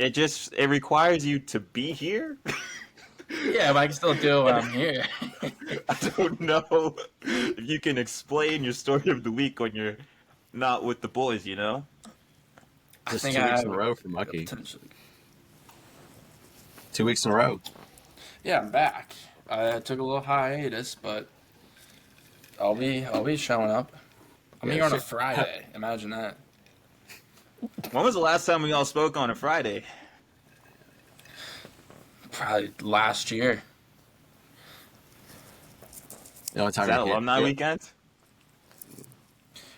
it requires you to be here. Yeah, but I can still do it when I'm here. I don't know if you can explain your story of the week when you're not with the boys, you know? I Just think 2 I weeks have in a row for Mucky. potentially. 2 weeks in a row. Yeah, I'm back. I took a little hiatus, but I'll be showing up. I'm Yeah, here on a shit. Friday. Imagine that. When was the last time we all spoke on a Friday? Probably last year. The only Is time that you alumni hit, weekend?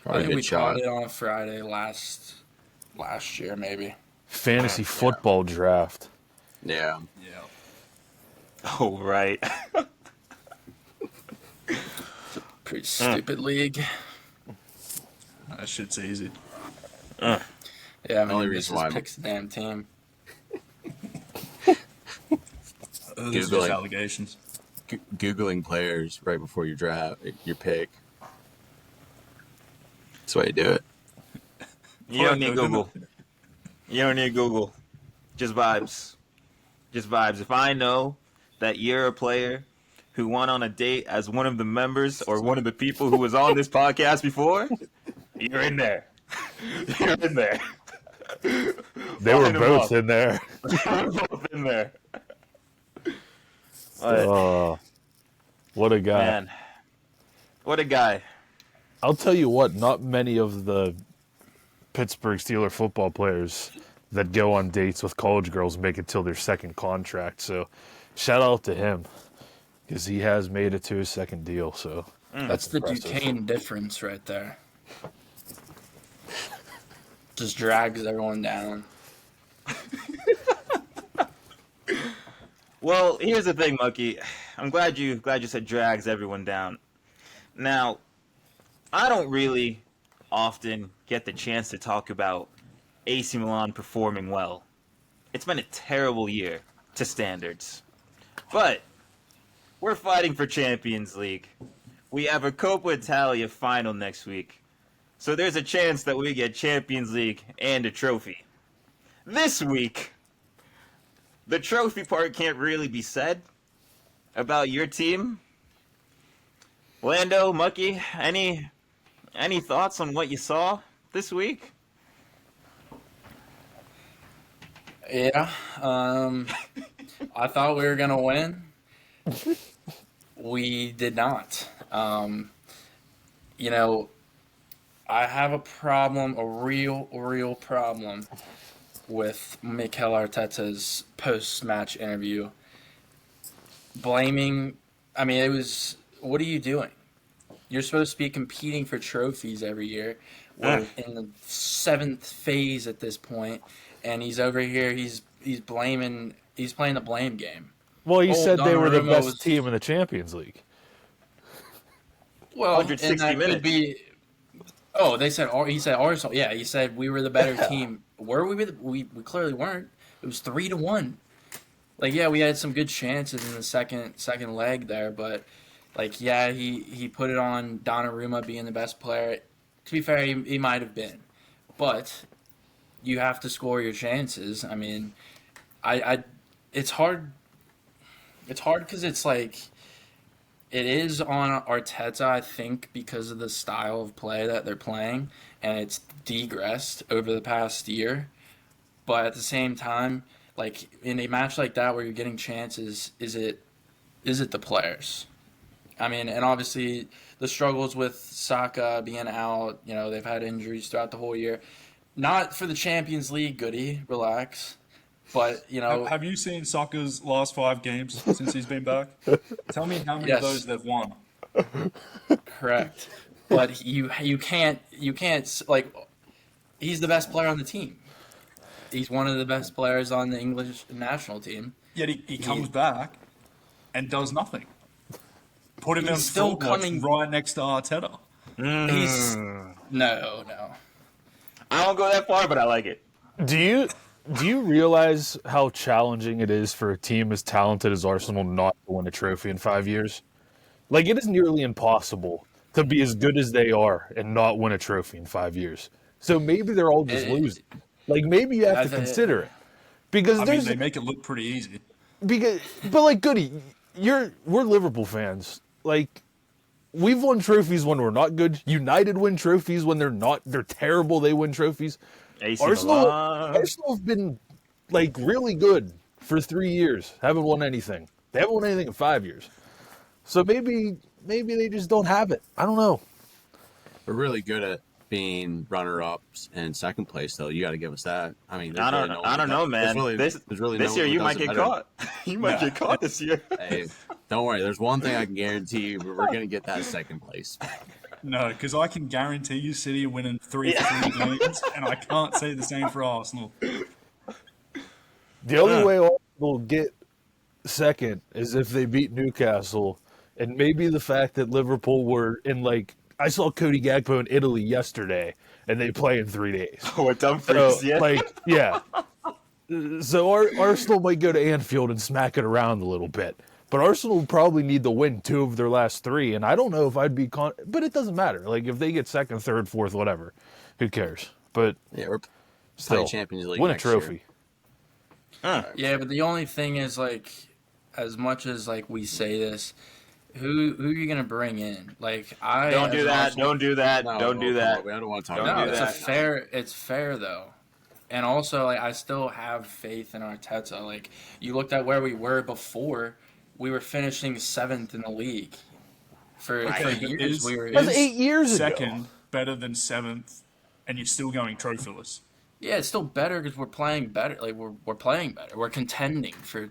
probably I a think we good caught shot. it on a Friday last year, maybe. Fantasy football draft. Yeah. Yeah. Oh, right. Pretty stupid league. That shit's easy. Yeah, I mean, Only this reason just why picks the damn team. Those are just Googling. allegations. Googling players right before your draft, your pick. That's the way you do it. You don't need Google. You don't need Google. Just vibes. Just vibes. If I know that you're a player who went on a date as one of the members or one of the people who was on this podcast before, you're in there. You're in there. They were Line 'em both up. in there. They were both in there. But, What a guy. man, what a guy. I'll tell you what, not many of the Pittsburgh Steelers football players that go on dates with college girls make it till their second contract. So shout out to him because he has made it to his second deal. So That's the impressive. Duquesne difference right there. Just drags everyone down. Well, here's the thing, Mucky. I'm glad you said drags everyone down. Now, I don't really often get the chance to talk about AC Milan performing well. It's been a terrible year to standards. But we're fighting for Champions League. We have a Coppa Italia final next week. So there's a chance that we get Champions League and a trophy. This week, the trophy part can't really be said about your team. Lando, Mucky, any thoughts on what you saw this week? Yeah, I thought we were gonna win. We did not. You know, I have a problem, a real problem with Mikel Arteta's post-match interview. Blaming, I mean, it was, what are you doing? You're supposed to be competing for trophies every year. We're in the 7th phase at this point, and he's over here, he's playing the blame game. Well, he said they were the Donnarumma best was- team in the Champions League. Well, and 160 that minutes. could be. Oh, he said Arsenal. Yeah, he said we were the better team. Were we? We clearly weren't. It was 3-1. Like, yeah, we had some good chances in the second leg there, but like, yeah, he put it on Donnarumma being the best player. To be fair, he might have been, but you have to score your chances. I mean, it's hard. It's hard because it's like. It is on Arteta, I think, because of the style of play that they're playing, and it's degressed over the past year. But at the same time, like in a match like that where you're getting chances, is it the players? I mean, and obviously the struggles with Saka being out, you know, they've had injuries throughout the whole year. Not for the Champions League, Goody, relax. But, you know, Have you seen Saka's last 5 games since he's been back? Tell me how many Yes. of those they've won. correct. But you can't like, he's the best player on the team. He's one of the best players on the English national team. Yet he comes back and does nothing. Put him in He's still Still coming- right next to Arteta. He's no. I don't go that far, but I like it. Do you realize how challenging it is for a team as talented as Arsenal not to win a trophy in 5 years? Like, it is nearly impossible to be as good as they are and not win a trophy in 5 years. So maybe they're all just losing. Like, maybe you have to consider it. Because I mean, there's they make it look pretty easy. but like Goody, we're Liverpool fans. Like we've won trophies when we're not good. United win trophies when they're terrible. They win trophies. AC Arsenal Milan. Arsenal have been like really good for 3 years. Haven't won anything. They haven't won anything in 5 years. So maybe they just don't have it. I don't know. We're really good at being runner-ups and second place, though. You got to give us that. I mean, I don't know, man. This year you might get caught. You might get caught this year. Hey, don't worry. There's one thing I can guarantee you: we're going to get that second place. No, because I can guarantee you City are winning 3-3 games, and I can't say the same for Arsenal. The only way Arsenal will get second is if they beat Newcastle, and maybe the fact that Liverpool were in like I saw Cody Gakpo in Italy yesterday, and they play in 3 days. Oh, a Dumfries, So, yeah. like, yeah. So Arsenal might go to Anfield and smack it around a little bit, but Arsenal will probably need to win 2 of their last 3, and I don't know if I'd be but it doesn't matter. Like if they get second, third, fourth, whatever, who cares? But Yeah, we're still, playing Champions League win a next year. trophy. Yeah, but the only thing is like, as much as like we say this, who are you gonna bring in? Like Don't do that. Don't do that. No, Don't do come that. on, I don't want to talk Don't about do It's that. It's fair though. And also, like, I still have faith in Arteta. Like, you looked at where we were before, we were finishing 7th in the league. For years, we were. That's 8 years ago. Second, better than 7th, and you're still going trophyless. Yeah, it's still better because we're playing better. Like, we're playing better. We're contending for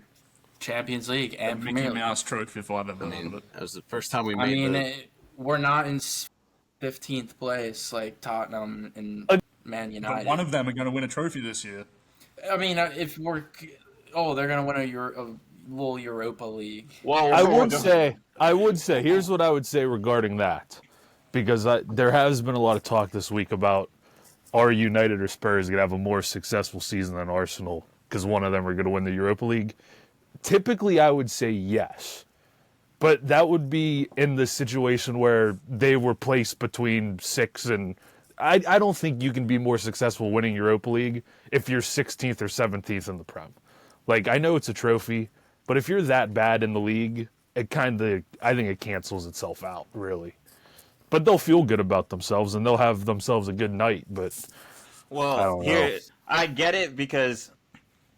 Champions League and Mickey Premier League. Mouse trophy if I've ever I heard of mean, it. that was the first time we I made mean, we're not in 15th place like Tottenham and Man But United. one of them are going to win a trophy this year. I mean, if we're, they're gonna win a little Europa League. Whoa, I whoa, would say, here's what I would say regarding that, because there has been a lot of talk this week about are United or Spurs going to have a more successful season than Arsenal because one of them are going to win the Europa League. Typically, I would say yes, but that would be in the situation where they were placed between 6 and. I don't think you can be more successful winning Europa League if you're 16th or 17th in the Prem. Like, I know it's a trophy, but if you're that bad in the league, I think it cancels itself out, really. But they'll feel good about themselves, and they'll have themselves a good night, but I Well, don't know. I get it because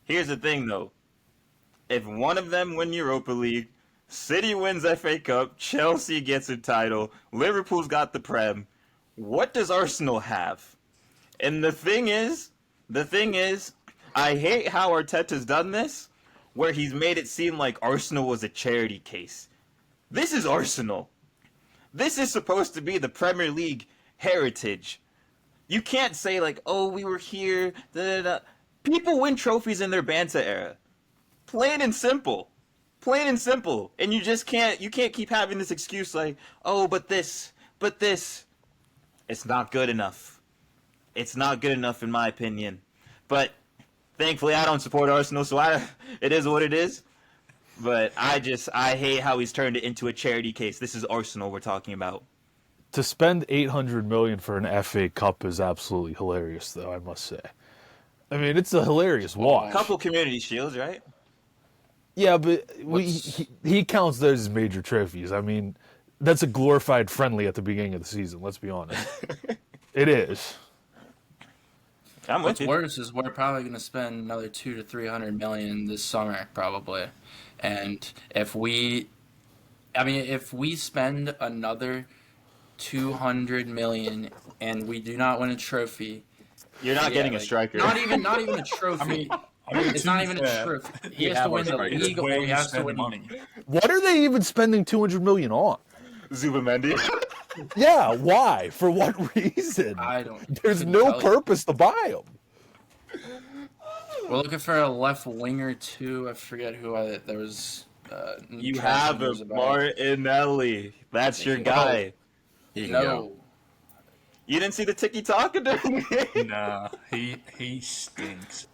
here's the thing, though. If one of them win Europa League, City wins FA Cup, Chelsea gets a title, Liverpool's got the Prem, what does Arsenal have? And the thing is, I hate how Arteta's done this, where he's made it seem like Arsenal was a charity case. This is Arsenal. This is supposed to be the Premier League heritage. You can't say like, oh, we were here, da da da. People win trophies in their Banta era. Plain and simple. Plain and simple. And you can't keep having this excuse like, oh, but this. It's not good enough. It's not good enough in my opinion. But thankfully I don't support Arsenal, so it is what it is. But I hate how he's turned it into a charity case. This is Arsenal we're talking about. To spend $800 million for an FA Cup is absolutely hilarious, though, I must say. I mean, it's a hilarious watch. Couple community shields, right? Yeah, but he counts those as major trophies. I mean, that's a glorified friendly at the beginning of the season, let's be honest. It is. I'm with What's you. worse is we're probably going to spend another 200 to 300 million this summer, probably. And if we spend another 200 million and we do not win a trophy, You're not getting a striker. Not even a trophy. It's to not be even fair, a trophy. He we has to have win our the strikers. league, or where he you has to spend win. money. What are they even spending $200 million on? Zubamendi. Yeah, why? For what reason? I don't. There's couldn't no tell you. purpose to buy them. We're looking for a left winger too. I forget who there was. You have a Martinelli. That's your guy. Here you No. go. You didn't see the tiki-taka during the game? Nah, he stinks.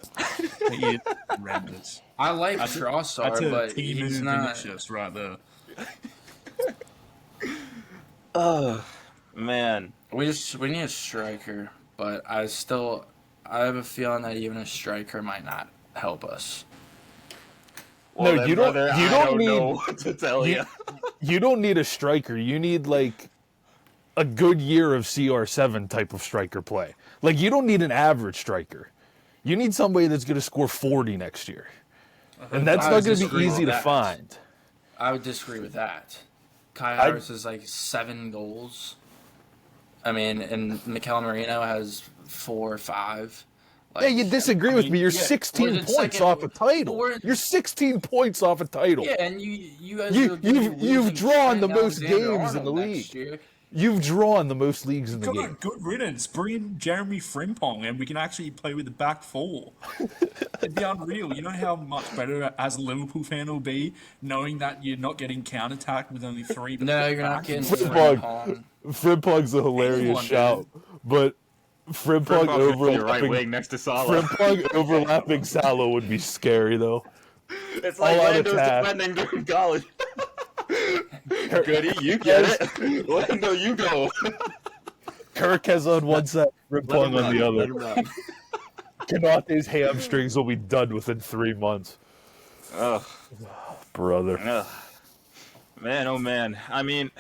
He is horrendous. I like That's Trossard, a but team he's moving not. just right there. Man. We need a striker, but I have a feeling that even a striker might not help us. Well, No, then, you don't- brother, you I don't don't need- know what to tell you. You don't need a striker. You need like a good year of CR7 type of striker play. Like you don't need an average striker. You need somebody that's going to score 40 next year. And that's I not would going to be disagree easy with to that. find. I would disagree with that. Kai I- Havertz is like 7 goals. I mean, and Mikel Merino has 4 or 5. Like, Yeah, you disagree with me. You're yeah, 16 we're in points second- off a title. we're in- You're 16 points off a title. Yeah, and you guys You- are gonna be you've losing drawn the Trent most games in Alexander-Arnold the next league. year. You've drawn the most leagues in the God, game. good riddance. Bring in Jeremy Frimpong, and we can actually play with the back four. It'd be unreal. You know how much better as a Liverpool fan will be knowing that you're not getting counter-attacked with only 3. No, you're not getting Frimpong. Frimpong. Frimpong's a hilarious Anyone, shout, but Frimpong Frimpong could play right overlapping, wing next to Salah. Frimpong overlapping Salah would be scary though. It's like all out Lando's attack. defending during college. Goody, you get it. Lando, you go. Kirk has on one side, Frimpong on the Let other. him run. Kanate's hamstrings will be done within 3 months. Ugh. Brother. Ugh. Man, oh man. I mean,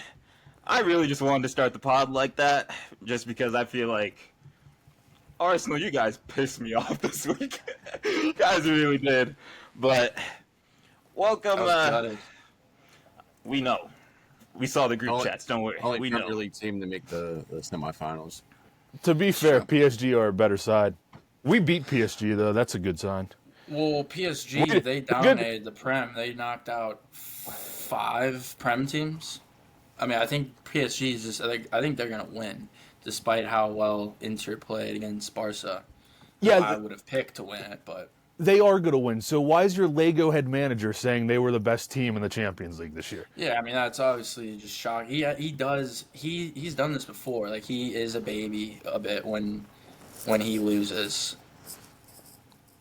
I really just wanted to start the pod like that, just because I feel like Arsenal, you guys pissed me off this week. You guys really did. But welcome. I was gutted. We know. We saw the group Only- chats. Don't worry. Only We Premier know. League team to make the semifinals. To be fair, PSG are a better side. We beat PSG though. That's a good sign. Well, PSG, Good- they good. dominated the Prem. They knocked out 5 Prem teams. I mean, I think PSG is just. I think they're gonna win, despite how well Inter played against Barca. Yeah, I would have picked to win it, but they are going to win. So why is your Lego head manager saying they were the best team in the Champions League this year? yeah, I mean that's obviously just shocking. He's done this before. Like he is a baby a bit when he loses.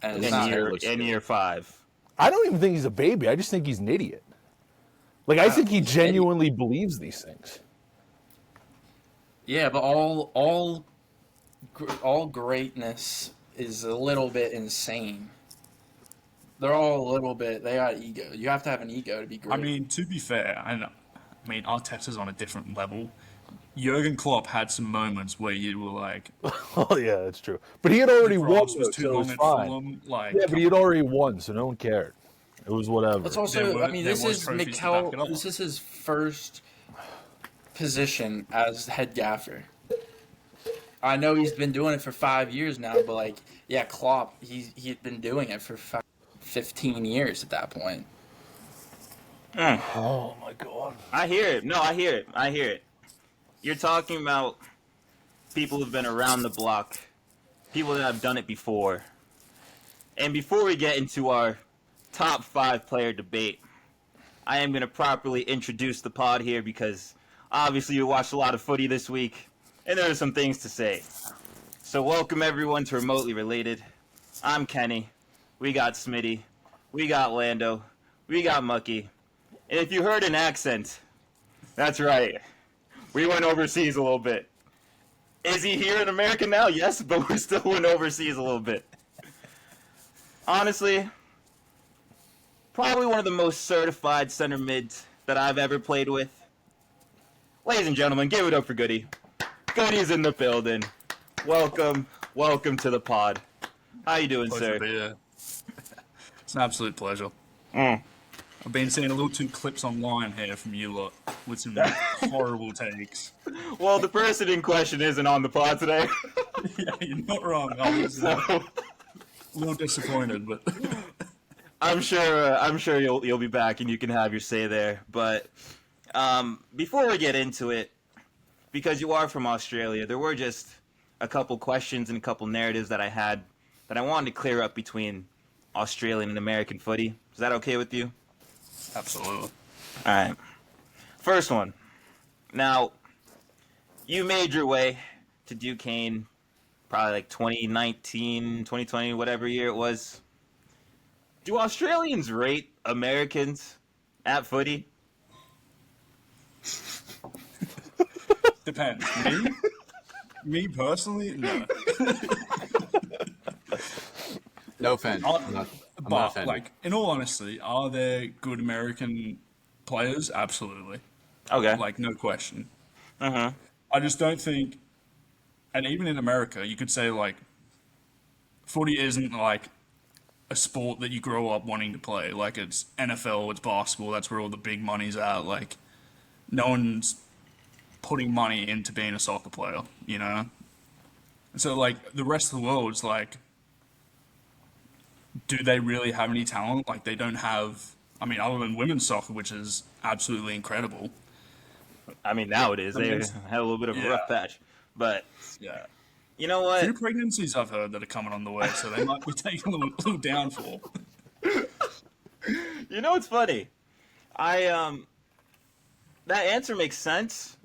And it's not, In year 5. I don't even think he's a baby. I just think he's an idiot. Like I think he genuinely believes these things. yeah, but all greatness is a little bit insane. They're all a little bit. They got ego. You have to have an ego to be great. I mean, to be fair, I mean, Arteta's on a different level. Jurgen Klopp had some moments where you were like, Oh yeah, that's true. But he had already won, Ross was too so it long was at fine. Fulham. Like, Yeah, but he had already won, so no one cared. It was whatever. It's There also. were- I mean, there this was is trophies to Mikel. back it up. This is his first position as head gaffer. I know he's been doing it for 5 years now, but like, yeah, Klopp, he'd been doing it for 15 years at that point. Oh my god. I hear it. No, I hear it. I hear it. You're talking about people who've been around the block, people that have done it before. And before we get into our top 5 player debate, I am going to properly introduce the pod here because obviously you watched a lot of footy this week, and there are some things to say. So welcome everyone to Remotely Related. I'm Kenny. We got Smitty. We got Lando. We got Mucky. And if you heard an accent, that's right. We went overseas a little bit. Is he here in America now? Yes, but we still went overseas a little bit. Honestly, probably one of the most certified center mids that I've ever played with. Ladies and gentlemen, give it up for Goody. Goody's in the building. Welcome to the pod. How you doing, pleasure to sir? be here. It's an absolute pleasure. Mm. I've been seeing a little two clips online here from you lot with some horrible takes. Well, the person in question isn't on the pod today, Yeah, you're not wrong. I was so a little disappointed, but I'm sure you'll be back and you can have your say there. But before we get into it, because you are from Australia, there were just a couple questions and a couple narratives that I had that I wanted to clear up between Australian and American footy. Is that okay with you? absolutely. All right. First one. Now, you made your way to Duquesne probably like 2019, 2020, whatever year it was. Do Australians rate Americans at footy? Depends. Me personally, no. No offense. Oh. not But offended. like, in all honesty, are there good American players? Absolutely, Okay. like no question. Uh-huh. I just don't think, and even in America, you could say like, footy isn't like a sport that you grow up wanting to play. Like it's NFL, it's basketball. That's where all the big money's at. Like no one's putting money into being a soccer player, you know? So, like, the rest of the world's like, do they really have any talent? Like, they don't have, I mean, other than women's soccer, which is absolutely incredible. I mean, nowadays I mean, they it's- had a little bit of a rough yeah. patch, but Yeah. you know what? Few pregnancies I've heard that are coming on the way, so they might be taking a little downfall. You know what's funny? I that answer makes sense,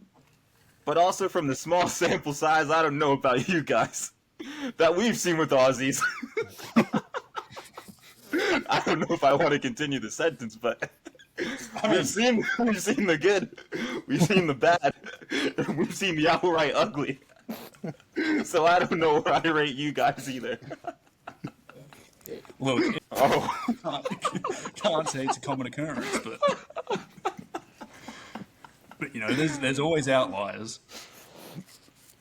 but also from the small sample size, I don't know about you guys that we've seen with Aussies. I don't know if I want to continue the sentence, but we've seen the good, we've seen the bad, and we've seen the outright ugly. So I don't know where I rate you guys either. Look, Oh, can't say it's a common occurrence, but you know, there's always outliers.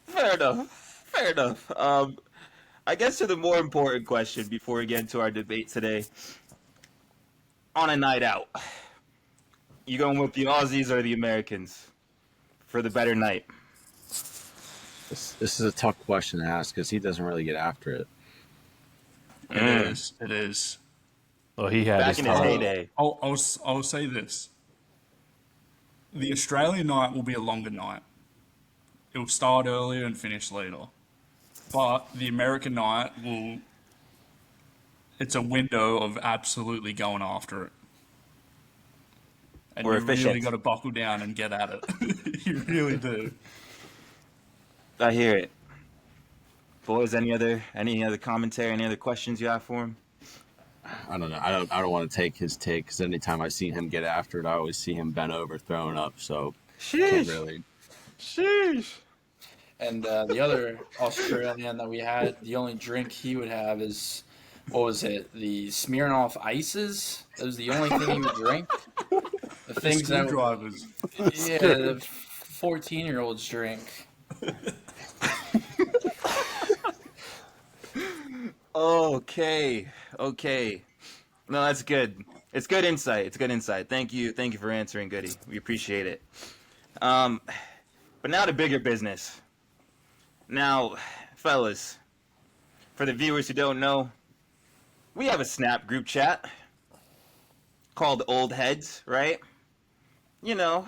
fair enough. Fair enough. I guess to the more important question before we get into our debate today. On a night out, you going with the Aussies or the Americans for the better night? This is a tough question to ask because he doesn't really get after it. It is. It is. Oh, he had Back his in his time. heyday. I'll say this. The Australian night will be a longer night. It will start earlier and finish later. But the American night will... It's a window of absolutely going after it. And We're you efficient. really got to buckle down and get at it. You really do. I hear it. Boys, any other commentary, any other questions you have for him? I don't know. I don't want to take his take because anytime I see him get after it, I always see him bent over throwing up. So can't really. Sheesh. And the other Australian that we had, the only drink he would have is, what was it? The Smirnoff Ices. That was the only thing he would drink. The things that, Screwdrivers. yeah, the 14-year-olds drink. Okay. No, that's good. It's good insight. Thank you for answering, Goody. We appreciate it. But now to bigger business. Now, fellas, for the viewers who don't know, we have a Snap group chat called Old Heads, right? You know,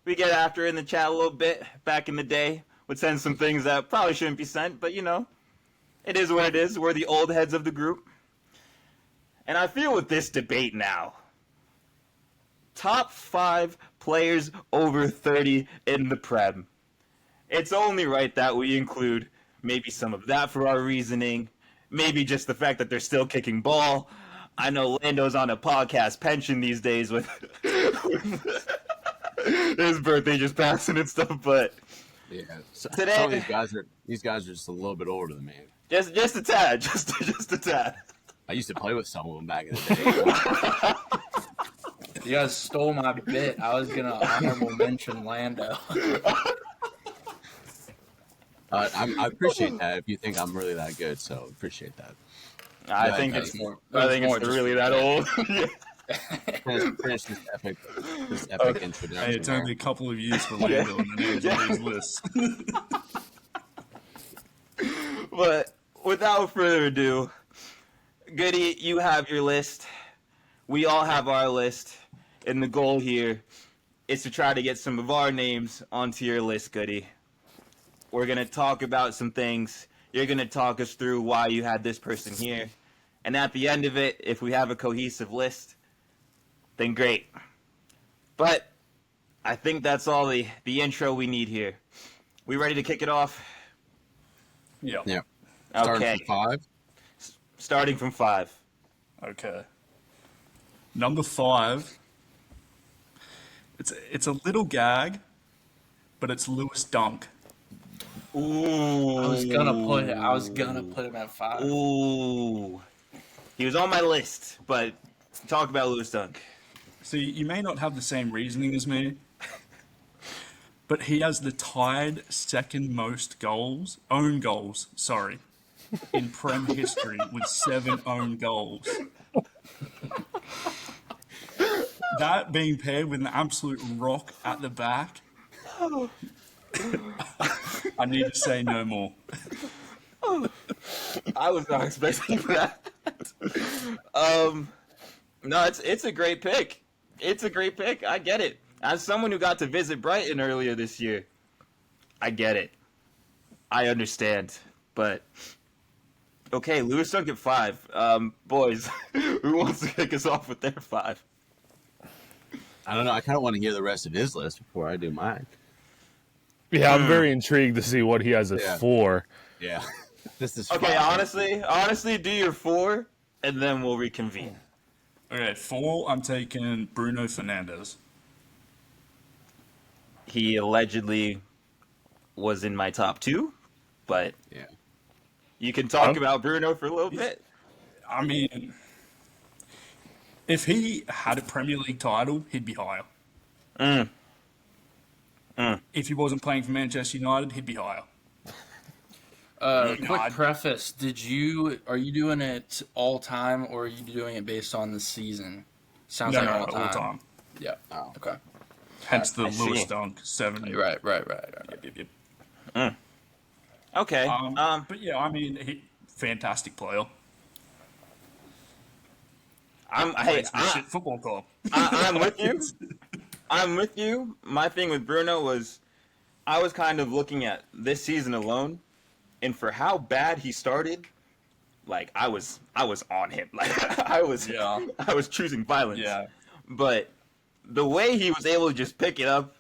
we get after in the chat a little bit. Back in the day, would send some things that probably shouldn't be sent, but you know, it is what it is. We're the old heads of the group. And I feel with this debate now, top 5 players over 30 in the Prem. It's only right that we include maybe some of that for our reasoning, maybe just the fact that they're still kicking ball. I know Lando's on a podcast pension these days with his birthday just passing and stuff, but Yeah. So, Today- some of these guys are just a little bit older than me. just a tad, just a tad. I used to play with some of them back in the day. You guys stole my bit. I was going to honorable mention Lando. I appreciate that if you think I'm really that good, so appreciate that. I think that's it's more- I think more it's just- really that old. Yeah. Finish this epic introduction. Hey, it's there. only a couple of years for Lando and the names on these lists. But without further ado, Goody, you have your list. We all have our list. And the goal here is to try to get some of our names onto your list, Goody. We're going to talk about some things. You're going to talk us through why you had this person here. And at the end of it, if we have a cohesive list, then great. But I think that's all the intro we need here. We ready to kick it off? Yeah. Yeah. Starting Okay. from 5. Starting from 5. Okay. Number 5. It's a little gag, but it's Lewis Dunk. Ooh. I was gonna put him at 5. Ooh. He was on my list, but talk about Lewis Dunk. So you may not have the same reasoning as me, but he has the tied second most own goals, in Prem history with 7 own goals. That being paired with an absolute rock at the back, I need to say no more. I was not expecting that. No, it's a great pick. It's a great pick. I get it. As someone who got to visit Brighton earlier this year, I get it. I understand. But okay, Lewis Dunk at 5. Boys, who wants to kick us off with their 5? I don't know. I kind of want to hear the rest of his list before I do mine. Yeah, I'm very intrigued to see what he has at 4. Yeah. This is Okay, fine. honestly, do your 4, and then we'll reconvene. Okay, 4, I'm taking Bruno Fernandes. He allegedly was in my top 2, but Yeah. you can talk about Bruno for a little bit. I mean, if he had a Premier League title, he'd be higher. If he wasn't playing for Manchester United, he'd be higher. Quick preface: are you doing it all time, or are you doing it based on the season? Sounds No, like no, all all time. time. Yeah. Oh. Okay. Hence the I see. Lewis Dunk 7. Right. Yep. Okay. But yeah, I mean, fantastic player. Hey, Plays for a shit football club. I'm with you. I'm with you. My thing with Bruno was I was kind of looking at this season alone, and for how bad he started, like I was on him. Like I was choosing violence. Yeah. But the way he was able to just pick it up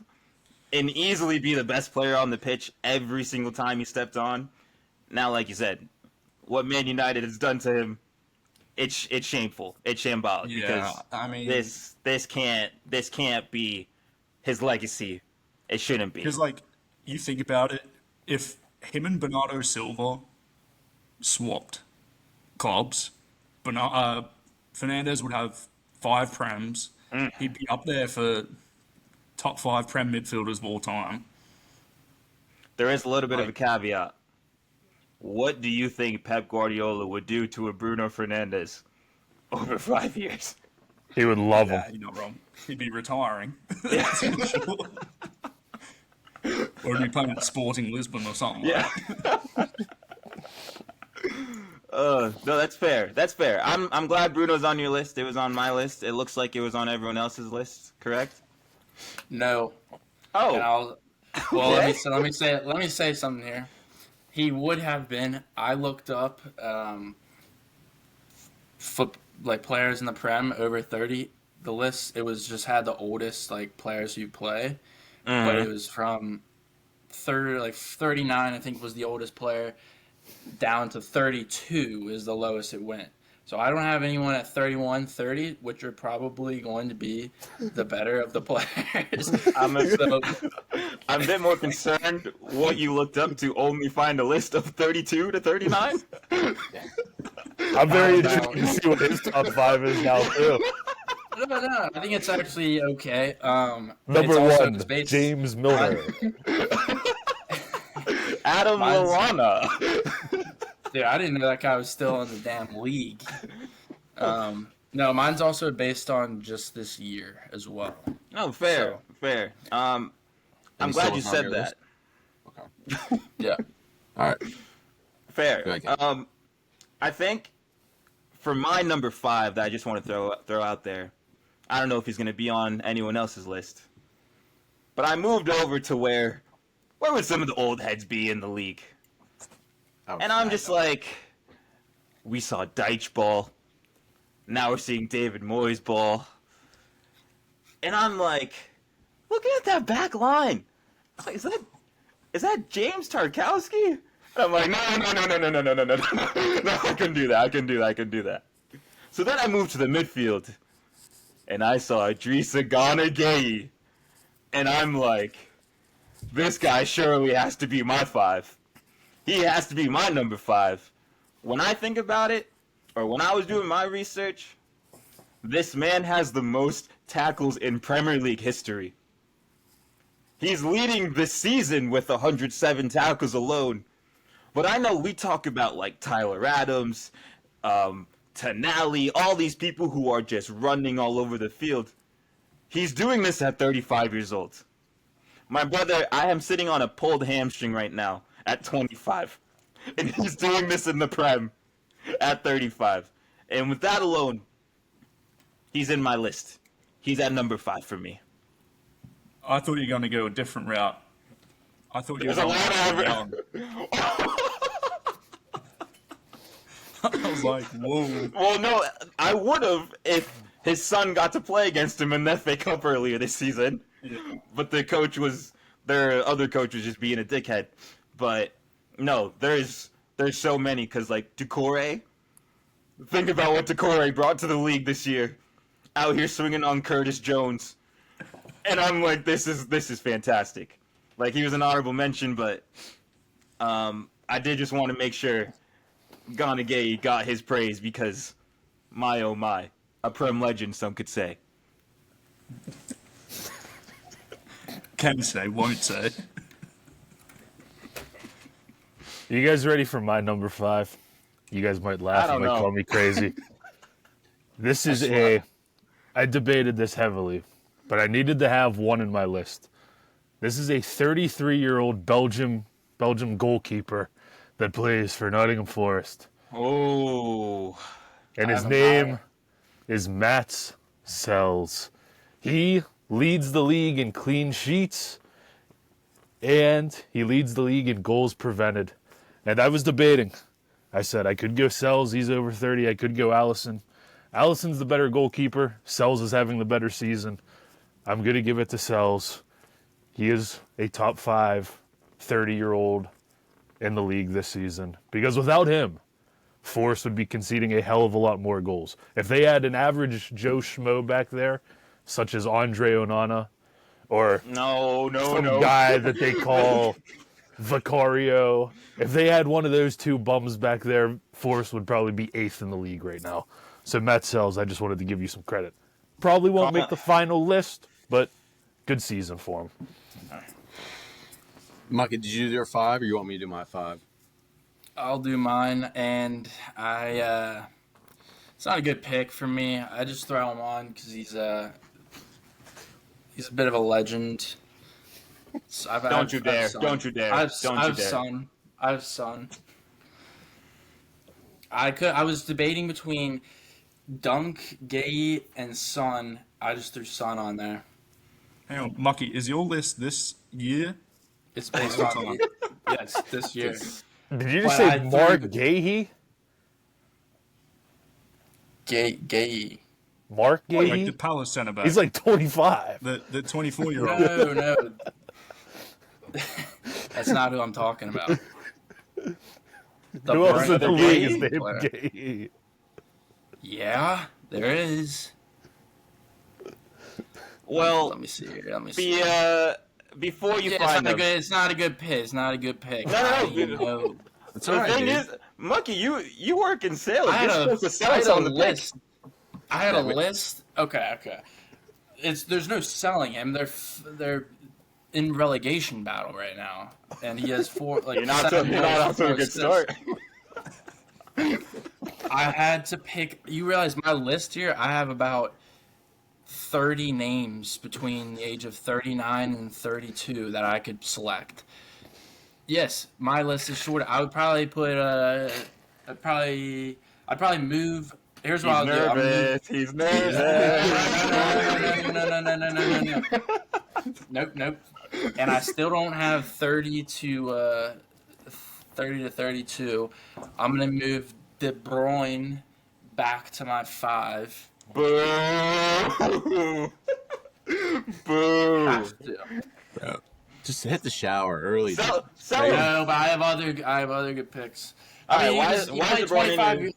and easily be the best player on the pitch every single time he stepped on. Now, like you said, what Man United has done to him, it's shameful. It's shambolic Yeah, because I mean, this can't be his legacy. It shouldn't be. because like you think about it, if him and Bernardo Silva swapped clubs, Fernandes would have 5 prems. He'd be up there for top 5 prem midfielders of all time. There is a little bit of a caveat. What do you think Pep Guardiola would do to a Bruno Fernandes over 5 years? He would love him. Yeah, you're not wrong. He'd be retiring. That's for sure. Or he'd be playing at Sporting Lisbon or something. Yeah. No, that's fair. That's fair. I'm glad Bruno's on your list. It was on my list. It looks like it was on everyone else's list. Correct? No. Oh. And well, Okay. let me say something here. He would have been. I looked up players in the Prem over 30. The list, it was just had the oldest players who play, but it was from 39. I think was the oldest player, down to 32 is the lowest it went. So I don't have anyone at 31, 30, which are probably going to be the better of the players. I'm a bit more concerned what you looked up to only find a list of 32 to 39. I'm very intrigued to see what his top 5 is now, too. No, I think it's actually okay. Number it's also 1, based- James Milner. Adam Mine's- Lallana. Dude, I didn't know that guy was still in the damn league. No, mine's also based on just this year as well. No, fair, So- fair. I'm glad you said that. Okay. Yeah. All right. Fair. Go ahead. I think for my number 5 that I just want to throw out there, I don't know if he's going to be on anyone else's list, but I moved over to where would some of the old heads be in the league? And I'm just like, we saw Deitch ball. Now we're seeing David Moyes ball. And I'm like, looking at that back line. I'm like, is that James Tarkowski? And I'm like, no, I couldn't do that. So then I moved to the midfield, and I saw Idrissa Gana Gueye. And I'm like, this guy surely has to be my 5. He has to be my number 5. When I think about it, or when I was doing my research, this man has the most tackles in Premier League history. He's leading this season with 107 tackles alone. But I know we talk about like Tyler Adams, Tonali, all these people who are just running all over the field. He's doing this at 35 years old. My brother, I am sitting on a pulled hamstring right now at 25. And he's doing this in the Prem at 35. And with that alone, he's in my list. He's at number 5 for me. I thought you were going to go a different route. I thought you were There's a going lot to of I was like, whoa. Well, no, I would have if his son got to play against him in the FA Cup earlier this season. Yeah. But their other coach was just being a dickhead. But no, there's so many because like Doucouré. Think about what Doucouré brought to the league this year. Out here swinging on Curtis Jones, and I'm like, this is fantastic. Like he was an honorable mention, but I did just want to make sure Gay got his praise because my oh my, a Prem legend, some could say. Can say, won't say. You guys ready for my number 5? You guys might laugh. I You don't might know. call me crazy. This is I debated this heavily, but I needed to have one in my list. This is a 33-year-old Belgium goalkeeper that plays for Nottingham Forest. Oh, And his name is Mats Sells. He leads the league in clean sheets, and he leads the league in goals prevented. And I was debating. I said I could go Sells, he's over 30. I could go Allison. Allison's the better goalkeeper. Sells is having the better season. I'm going to give it to Sells. He is a top 5 30-year-old in the league this season. Because without him, Forest would be conceding a hell of a lot more goals. If they had an average Joe Schmo back there, such as Andre Onana, or no. some guy that they call Vicario, if they had one of those two bums back there, Forest would probably be 8th in the league right now. So Matt Sells, I just wanted to give you some credit. Probably won't make the final list, but good season for him. Mucky, did you do your 5 or you want me to do my 5? I'll do mine, and it's not a good pick for me. I just throw him on because he's a bit of a legend. So Don't you dare. Don't you dare. I have Son. I was debating between Dunk, Gay, and Son. I just threw Son on there. Hang on, Mucky, is your list this year? It's based on yes, this year. Did you just But say I Mark threw- Gahey? Gay. Mark Like the Gahey? Palace centre back. He's like 25. the 24-year-old. No. That's not who I'm talking about. The Who else in the brand- league is Gay named player. Gahey? Yeah, there is. Well, Let me see here. Before you Yeah, find them, it's not a good pick. It's not a good pick. No. It's the all right, thing dude. is, Mucky, you work in sales. I You're had supposed to a, sell I had us a on the list. I had a Yeah, but- list. Okay. There's no selling him. They're in relegation battle right now, and he has 4. Like You're not off to a good assists. start. I had to pick. You realize my list here? I have about 30 names between the age of 39 and 32 that I could select. Yes, my list is short. I would probably put I'd probably move. Here's what I'll do. I'll move. He's nervous. No. Nope. And I still don't have 30 to 32. I'm gonna move De Bruyne back to my 5. Boo! Boo! Have to. Just hit the shower early. Sell Right. him. No, but I have other good picks. All I mean, right, he why played is De Bruyne 25.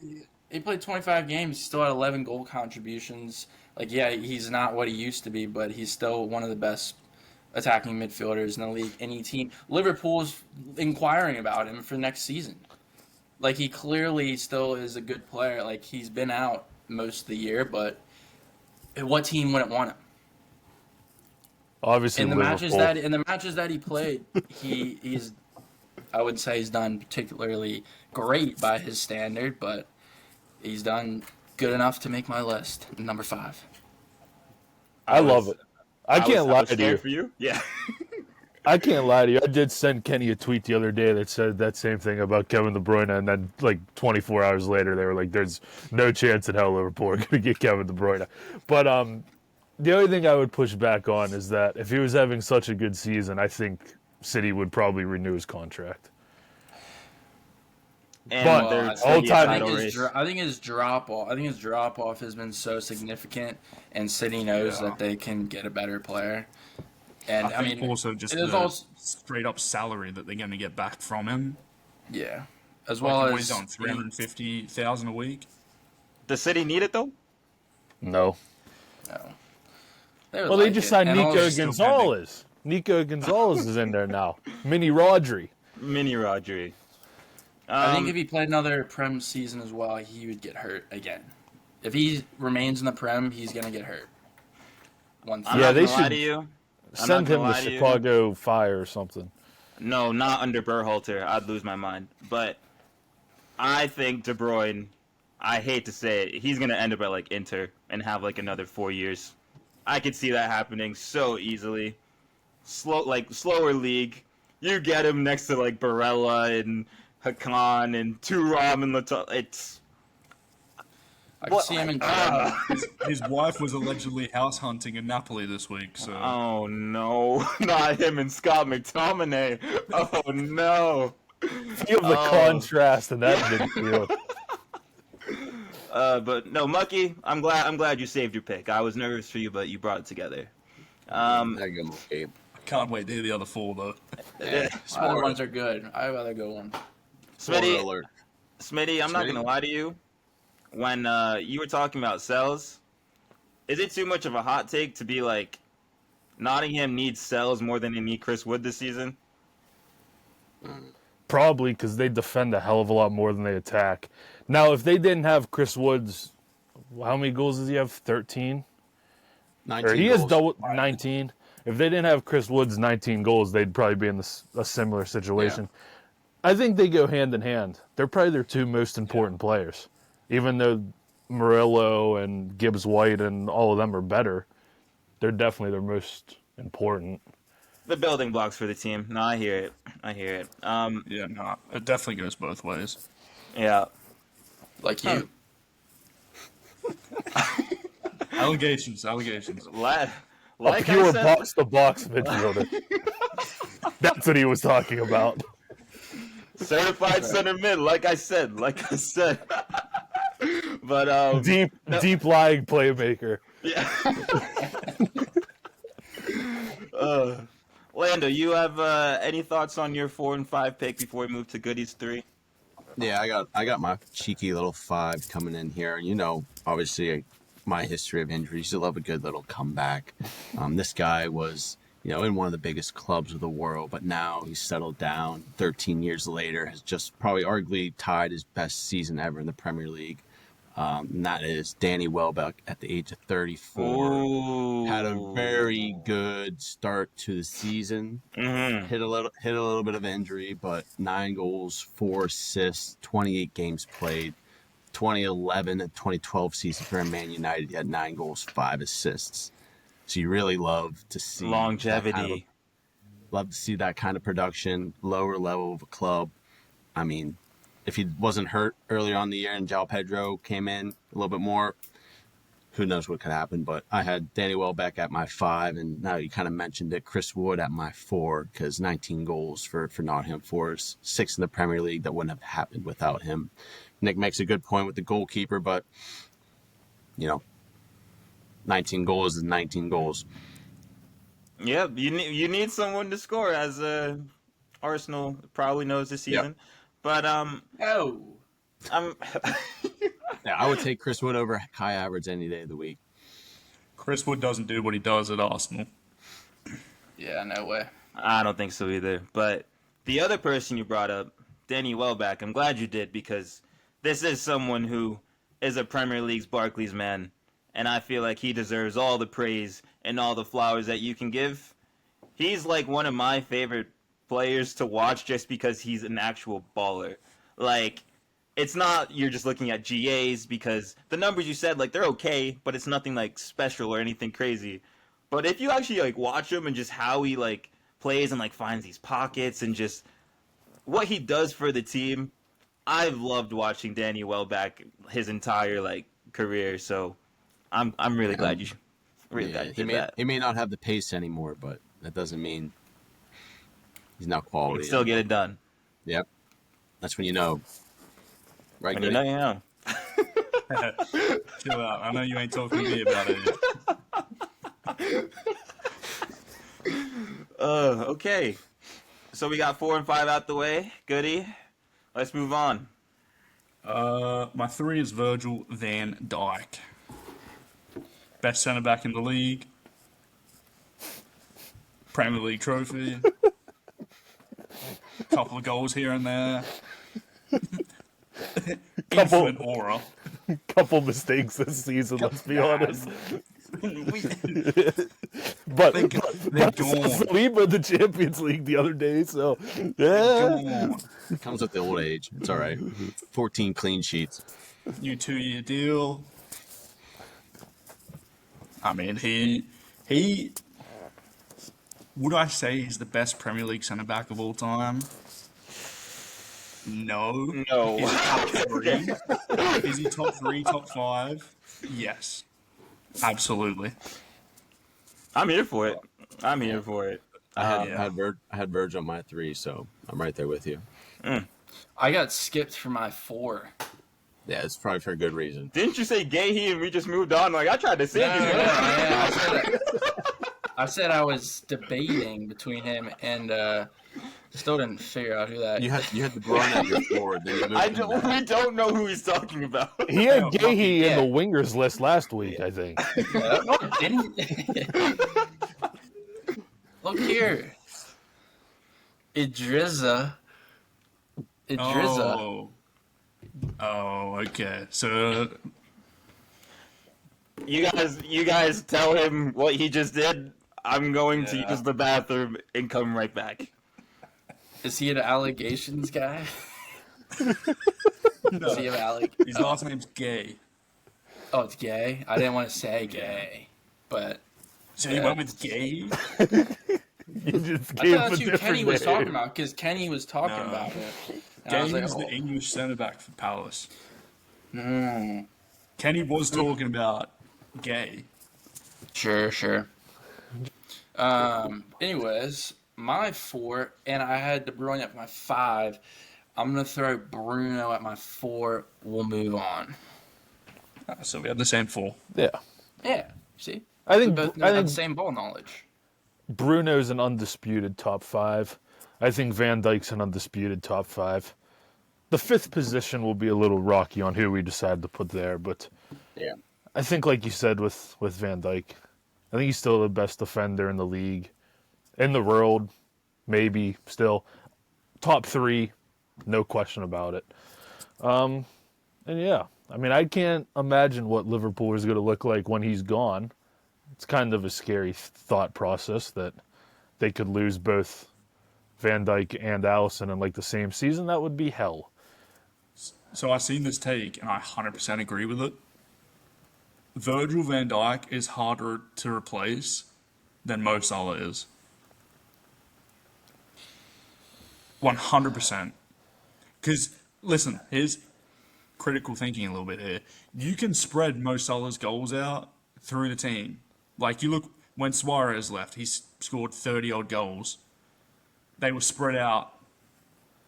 He played 25 games. He still had 11 goal contributions. Like, yeah, he's not what he used to be, but he's still one of the best attacking midfielders in the league. Any team, Liverpool's inquiring about him for next season. Like, he clearly still is a good player. Like, he's been out most of the year, but what team wouldn't want him? Obviously, Liverpool. In the matches that he played, he's I wouldn't say he's done particularly great by his standard, but he's done good enough to make my list. Number 5. I love it. I can't lie was to scared you. for you. Yeah. I can't lie to you. I did send Kenny a tweet the other day that said that same thing about Kevin De Bruyne, and then like 24 hours later, they were like, "There's no chance in hell Liverpool are going to get Kevin De Bruyne." But the only thing I would push back on is that if he was having such a good season, I think City would probably renew his contract. And But there's all the time- title race. I think his drop off has been so significant, and City knows that they can get a better player. And I think also just there's the also- straight up salary that they're going to get back from him. yeah, as Like, well what as he's on 350,000 a week. Does City need it though? No. no. Well, they just signed Nico still Gonzalez. Nico Gonzalez is in there now. Mini Rodri. Mini Rodri. I think if he played another Prem season as well, he would get hurt again. If he remains in the Prem, he's gonna get hurt. I'm Yeah, not they gonna lie should to you. Send him to Chicago Fire or something. No, not under Berhalter. I'd lose my mind. But I think De Bruyne, I hate to say it, he's gonna end up at like Inter and have like another 4 years. I could see that happening so easily. Slower league. You get him next to like Barella and Hakan and Thuram and Lato. It's I can see him in His wife was allegedly house hunting in Napoli this week, so oh no, not him and Scott McTominay. Oh no. Feel the contrast in that midfield. But no, Mucky, I'm glad you saved your pick. I was nervous for you, but you brought it together. I go Mucky. I can't wait to hear the other 4 though. Smaller ones are good. I'd rather go one. Smitty, Alert. I'm not gonna lie to you. When you were talking about Sells, is it too much of a hot take to be like, Nottingham needs Sells more than they need Chris Wood this season? Probably because they defend a hell of a lot more than they attack. Now, if they didn't have Chris Woods, how many goals does he have? 13? 19 Or he has goals. double 19. If they didn't have Chris Woods' 19 goals, they'd probably be in a similar situation. I think they go hand in hand. They're probably their 2 most important players. Even though Murillo and Gibbs White and all of them are better, they're definitely their most important. The building blocks for the team. No, I hear it. Yeah, no, it definitely goes both ways. Yeah. Like you. Allegations. Like A I pure said, box-to-box midfielder. That's what he was talking about. certified center mid. Like I said. But Deep lying playmaker. yeah. Lando, you have any thoughts on your 4 and 5 pick before we move to Goody's 3? Yeah, I got my cheeky little 5 coming in here. You know, obviously my history of injuries. I love a good little comeback. This guy was, in one of the biggest clubs of the world, but now he's settled down. 13 years later, has just probably arguably tied his best season ever in the Premier League. And that is Danny Welbeck at the age of 34. Ooh. Had a very good start to the season. Mm-hmm. Hit a little bit of injury, but 9 goals, 4 assists, 28 games played. 2011 and 2012 season for Man United, he had 9 goals, 5 assists. So you really love to see Longevity. Love to see that kind of production, lower level of a club. I mean, if he wasn't hurt earlier on in the year and João Pedro came in a little bit more, who knows what could happen. But I had Danny Welbeck at my 5, and now you kind of mentioned it, Chris Wood at my 4, because 19 goals for Nottingham Forest, 6 in the Premier League. That wouldn't have happened without him. Nick makes a good point with the goalkeeper, but, 19 goals is 19 goals. Yeah, you need someone to score, as Arsenal probably knows this season. But Oh. I'm Yeah, I would take Chris Wood over Kai Havertz any day of the week. Chris Wood doesn't do what he does at Arsenal. Yeah, no way. I don't think so either. But the other person you brought up, Danny Welbeck. I'm glad you did, because this is someone who is a Premier League's Barclays man, and I feel like he deserves all the praise and all the flowers that you can give. He's like one of my favorite players to watch just because he's an actual baller. Like, it's not you're just looking at GAs, because the numbers you said, like, they're okay, but it's nothing like special or anything crazy. But if you actually like watch him and just how he like plays and like finds these pockets and just what he does for the team, I've loved watching Danny Welbeck his entire like career. So I'm really glad you glad you did that. He may not have the pace anymore, but that doesn't mean he's not You quality. can still get it done. Yep. That's when you know. Right, When Goody? you know. Chill out. I know you ain't talking to me about it. Okay. So we got 4 and 5 out the way. Goody. Let's move on. My 3 is Virgil van Dijk. Best centre back in the league. Premier League trophy. Couple of goals here and there. Infinite aura. Couple mistakes this season, let's be honest. They're But gone. Saliba in the Champions League the other day, so They're yeah. gone. It comes with the old age. It's all right. 14 clean sheets. New 2-year deal. I mean, he would I say he's the best Premier League centre back of all time? No. No. Is he top 3? Is he top 3, top 5? Yes. Absolutely. I'm here for it. I'm here for it. I Yeah. had Verge on my 3, so I'm right there with you. I got skipped for my 4. Yeah, it's probably for a good reason. Didn't you say Gahey and we just moved on? Like, I tried to save you. I said I was debating between him and still didn't figure out who that. You had the Braun at your 4, then you moved him down. We don't know who he's talking about. He had Yeah, Gahey yeah. in the wingers list last week, I think. Didn't. Look here, Idrissa. Oh, okay. So You guys tell him what he just did. I'm going to use the bathroom and come right back. Is he an allegations guy? Does he have his last name's Gay. Oh, it's gay. I didn't want to say gay, but So he went with Gay? You just I gave thought a that's who different Kenny was talking name. about because Kenny was talking No. about it. And I Gay was like, is the oh. English centre back for Palace. Mm. Kenny was talking about Gay. Sure. Anyways, my 4, and I had De Bruyne at my 5. I'm gonna throw Bruno at my 4. We'll move on. So we had the same 4. Yeah. Yeah, see, I think we both I have think the same ball knowledge. Bruno's an undisputed top 5. I think Van Dijk's an undisputed top 5. The 5th position will be a little rocky on who we decide to put there, but Yeah. I think, like you said with Van Dijk, I think he's still the best defender in the league, in the world, maybe still top 3, no question about it. And yeah, I mean, I can't imagine what Liverpool is going to look like when he's gone. It's kind of a scary thought process that they could lose both Van Dijk and Alisson in like the same season. That would be hell. So I seen this take and I 100% agree with it. Virgil van Dijk is harder to replace than Mo Salah is. 100%. Because, listen, here's critical thinking a little bit here. You can spread Mo Salah's goals out through the team. Like, you look, when Suarez left, he scored 30-odd goals. They were spread out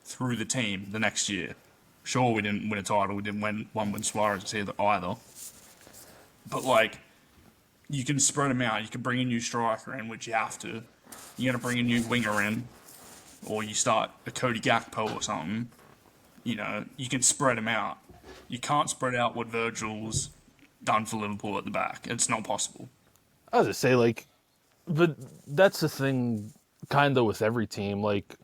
through the team the next year. Sure, we didn't win a title. We didn't win one when Suarez was here either. But, like, you can spread them out. You can bring a new striker in, which you have to. You're going to bring a new winger in, or you start a Cody Gakpo or something. You know, you can spread them out. You can't spread out what Virgil's done for Liverpool at the back. It's not possible. I was to say, like, but that's the thing, kind of with every team. Like,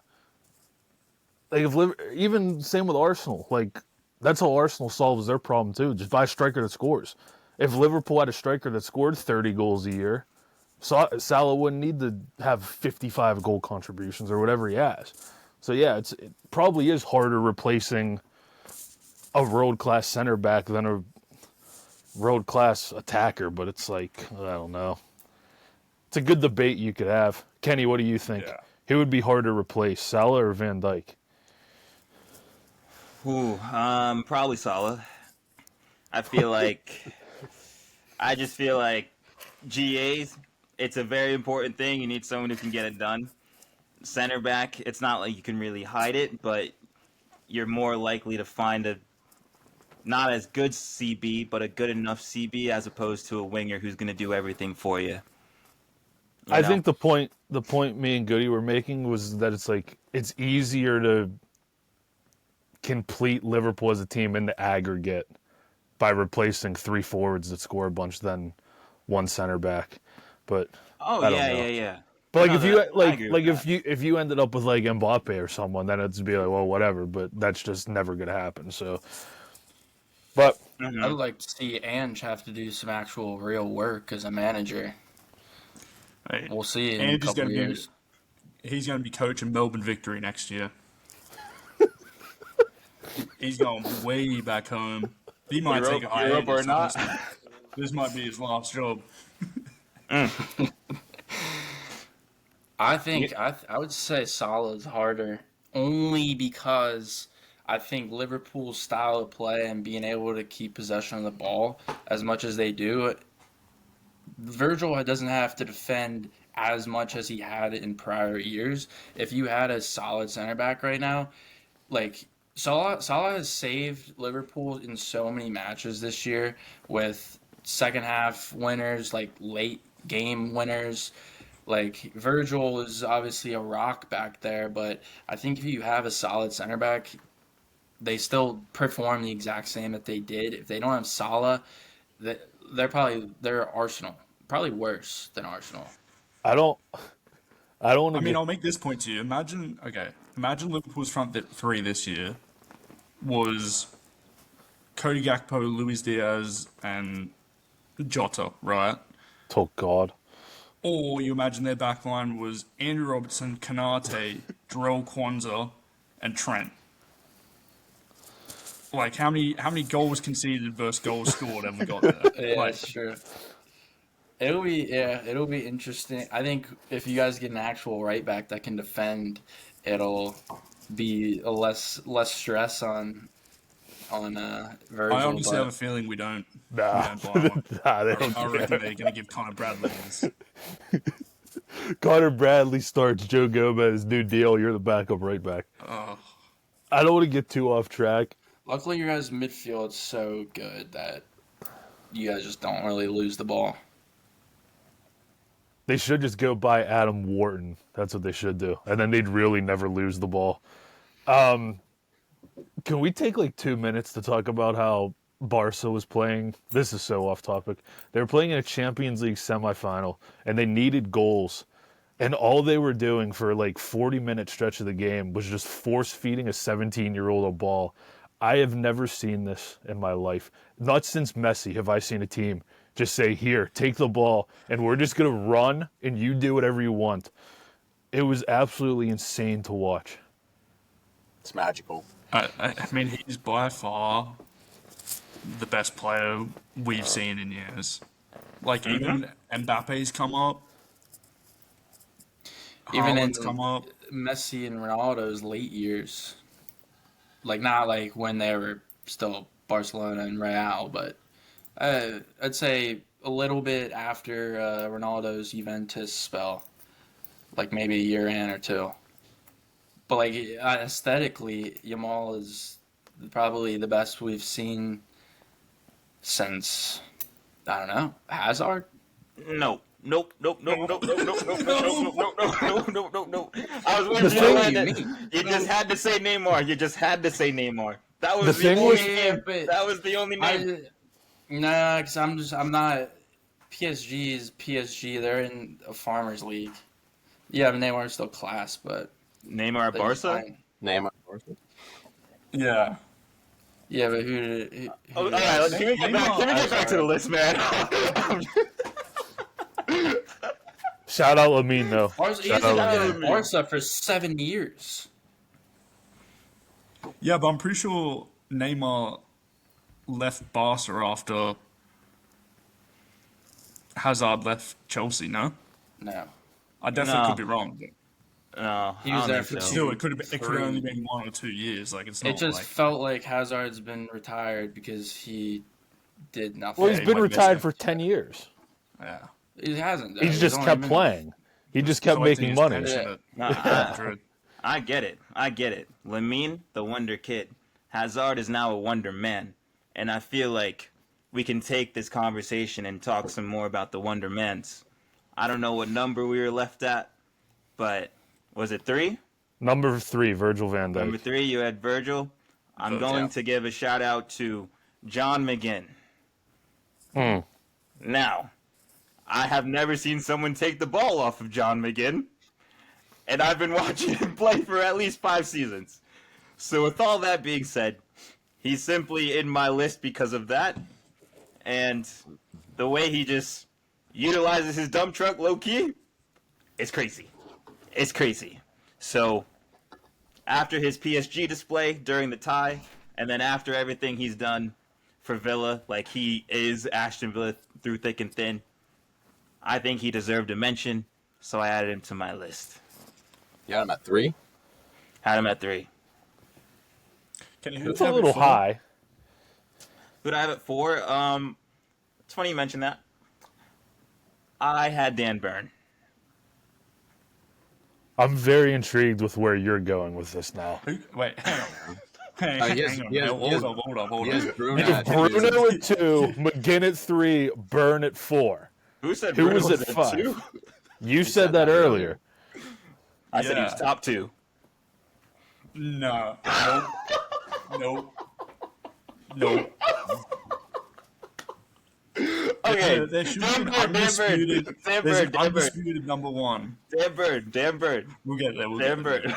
like even same with Arsenal. Like that's how Arsenal solves their problem too. Just buy a striker that scores. If Liverpool had a striker that scored 30 goals a year, Salah wouldn't need to have 55 goal contributions or whatever he has. So yeah, it probably is harder replacing a world-class center back than a world-class attacker, but it's like, I don't know. It's a good debate you could have. Kenny, what do you think? Yeah. Who would be harder to replace, Salah or Van Dijk? Ooh, probably Salah. I just feel like GAs, it's a very important thing. You need someone who can get it done. Center back, it's not like you can really hide it, but you're more likely to find a not as good CB, but a good enough CB as opposed to a winger who's going to do everything for you. I think the point me and Goody were making was that it's like it's easier to complete Liverpool as a team in the aggregate by replacing 3 forwards that score a bunch than one center back. But Oh I don't yeah, know. yeah. But No, like if you I agree with that. if you ended up with like Mbappe or someone, then it'd be like, well, whatever. But that's just never gonna happen. So, but Mhm. I'd like to see Ange have to do some actual real work as a manager. Hey, We'll see in a Ange is couple gonna years. he's going to be coaching Melbourne Victory next year. He's going way back home. He might take a Europe or hiatus. not. Honestly. This might be his last job. I think I would say Salah's harder only because I think Liverpool's style of play and being able to keep possession of the ball as much as they do, Virgil doesn't have to defend as much as he had in prior years. If you had a solid center back right now, like Salah has saved Liverpool in so many matches this year with second half winners, like late game winners. Like Virgil is obviously a rock back there, but I think if you have a solid center back, they still perform the exact same that they did. If they don't have Salah, they're Arsenal, probably worse than Arsenal. I don't want I to mean, get I'll make this point to you. Imagine Liverpool's front three this year was Cody Gakpo, Luis Diaz, and Jota, right? oh God. Or you imagine their back line was Andrew Robertson, Kanate, Jarrell Kwanzaa, and Trent. Like, how many goals conceded versus goals scored have we got there? Yeah, Like, that's true. It'll be interesting. I think if you guys get an actual right back that can defend, it'll be a less stress on Virgil. I obviously have a But feeling we don't Nah, buy one. nah, they I don't reckon care. they're going to give Connor Bradley this. Connor Bradley starts, Joe Gomez, new deal. You're the backup right back. Oh, I don't want to get too off track. luckily, your guys' midfield is so good that you guys just don't really lose the ball. They should just go buy Adam Wharton. That's what they should do, and then they'd really never lose the ball. Can we take like 2 minutes to talk about how Barca was playing? This is so off topic. They were playing in a Champions League semifinal, and they needed goals. And all they were doing for like 40-minute stretch of the game was just force feeding a 17-year-old a ball. I have never seen this in my life. Not since Messi have I seen a team just say, here, take the ball, and we're just going to run, and you do whatever you want. It was absolutely insane to watch. It's magical. I mean, he's by far the best player we've seen in years. Like, even Mbappe's come up. Even in Haaland's come up. Messi and Ronaldo's late years, like not like when they were still Barcelona and Real, but I'd say a little bit after Ronaldo's Juventus spell, like maybe a year in or two. But like aesthetically, Yamal is probably the best we've seen since I don't know Hazard. Nope. I was waiting The for thing- you. You just had to say Neymar. That was The the, thing only was- name. but That was the only name. Nah, because I'm not. PSG is PSG. They're in a farmers league. Yeah, Neymar's still class, but Neymar at they're just Barca? fine. Neymar. Yeah. Yeah, but who All right, can we get back to the list, man? Shout out Lamine though. He Shout hasn't out been Lamine. in Barca for 7 years. Yeah, but I'm pretty sure Neymar left Barca after Hazard left Chelsea, no? No. I definitely No. could be wrong. But No, He was I don't there think for so. still, it could have only Three. been 1 or 2 years. Like, it's not It just like... felt like Hazard's been retired because he did nothing. Well, he's he been might miss retired it. for 10 years. Yeah. He hasn't. though. He's just only kept been- playing. He just kept Collecting making his money. pension Yeah. at Nah, Madrid. I get it. Lamine, the Wonder Kid. Hazard is now a Wonder Man. And I feel like we can take this conversation and talk some more about the Wonder Mans. I don't know what number we were left at, but was it 3? Number 3, Virgil van Number Dijk. 3, you had Virgil. I'm going to give a shout out to John McGinn. Now, I have never seen someone take the ball off of John McGinn, and I've been watching him play for at least 5 seasons. So with all that being said, he's simply in my list because of that, and the way he just utilizes his dump truck low-key, it's crazy. It's crazy. So, after his PSG display during the tie, and then after everything he's done for Villa, like he is Aston Villa through thick and thin, I think he deserved a mention, so I added him to my list. Yeah, I'm at 3. Had him at 3. Can you It's a little high. Who'd I have at 4? It's funny you mentioned that. I had Dan Burn. I'm very intrigued with where you're going with this now. Wait, hang on. Hang Yes, on. yes, Hold yes. up. Yes, Bruno. You have Bruno at 2, McGinn at 3, Burn at 4. Who said Who Bruno was at at 5? 2? You said that earlier. I said he was Yeah. top 2. No. Nope. Okay, There should Dan be Burn, an Dan Burn, undisputed, Dan there's Burn, an Dan Burn, undisputed number 1. Dan Burn, We'll get there. Dan Burn.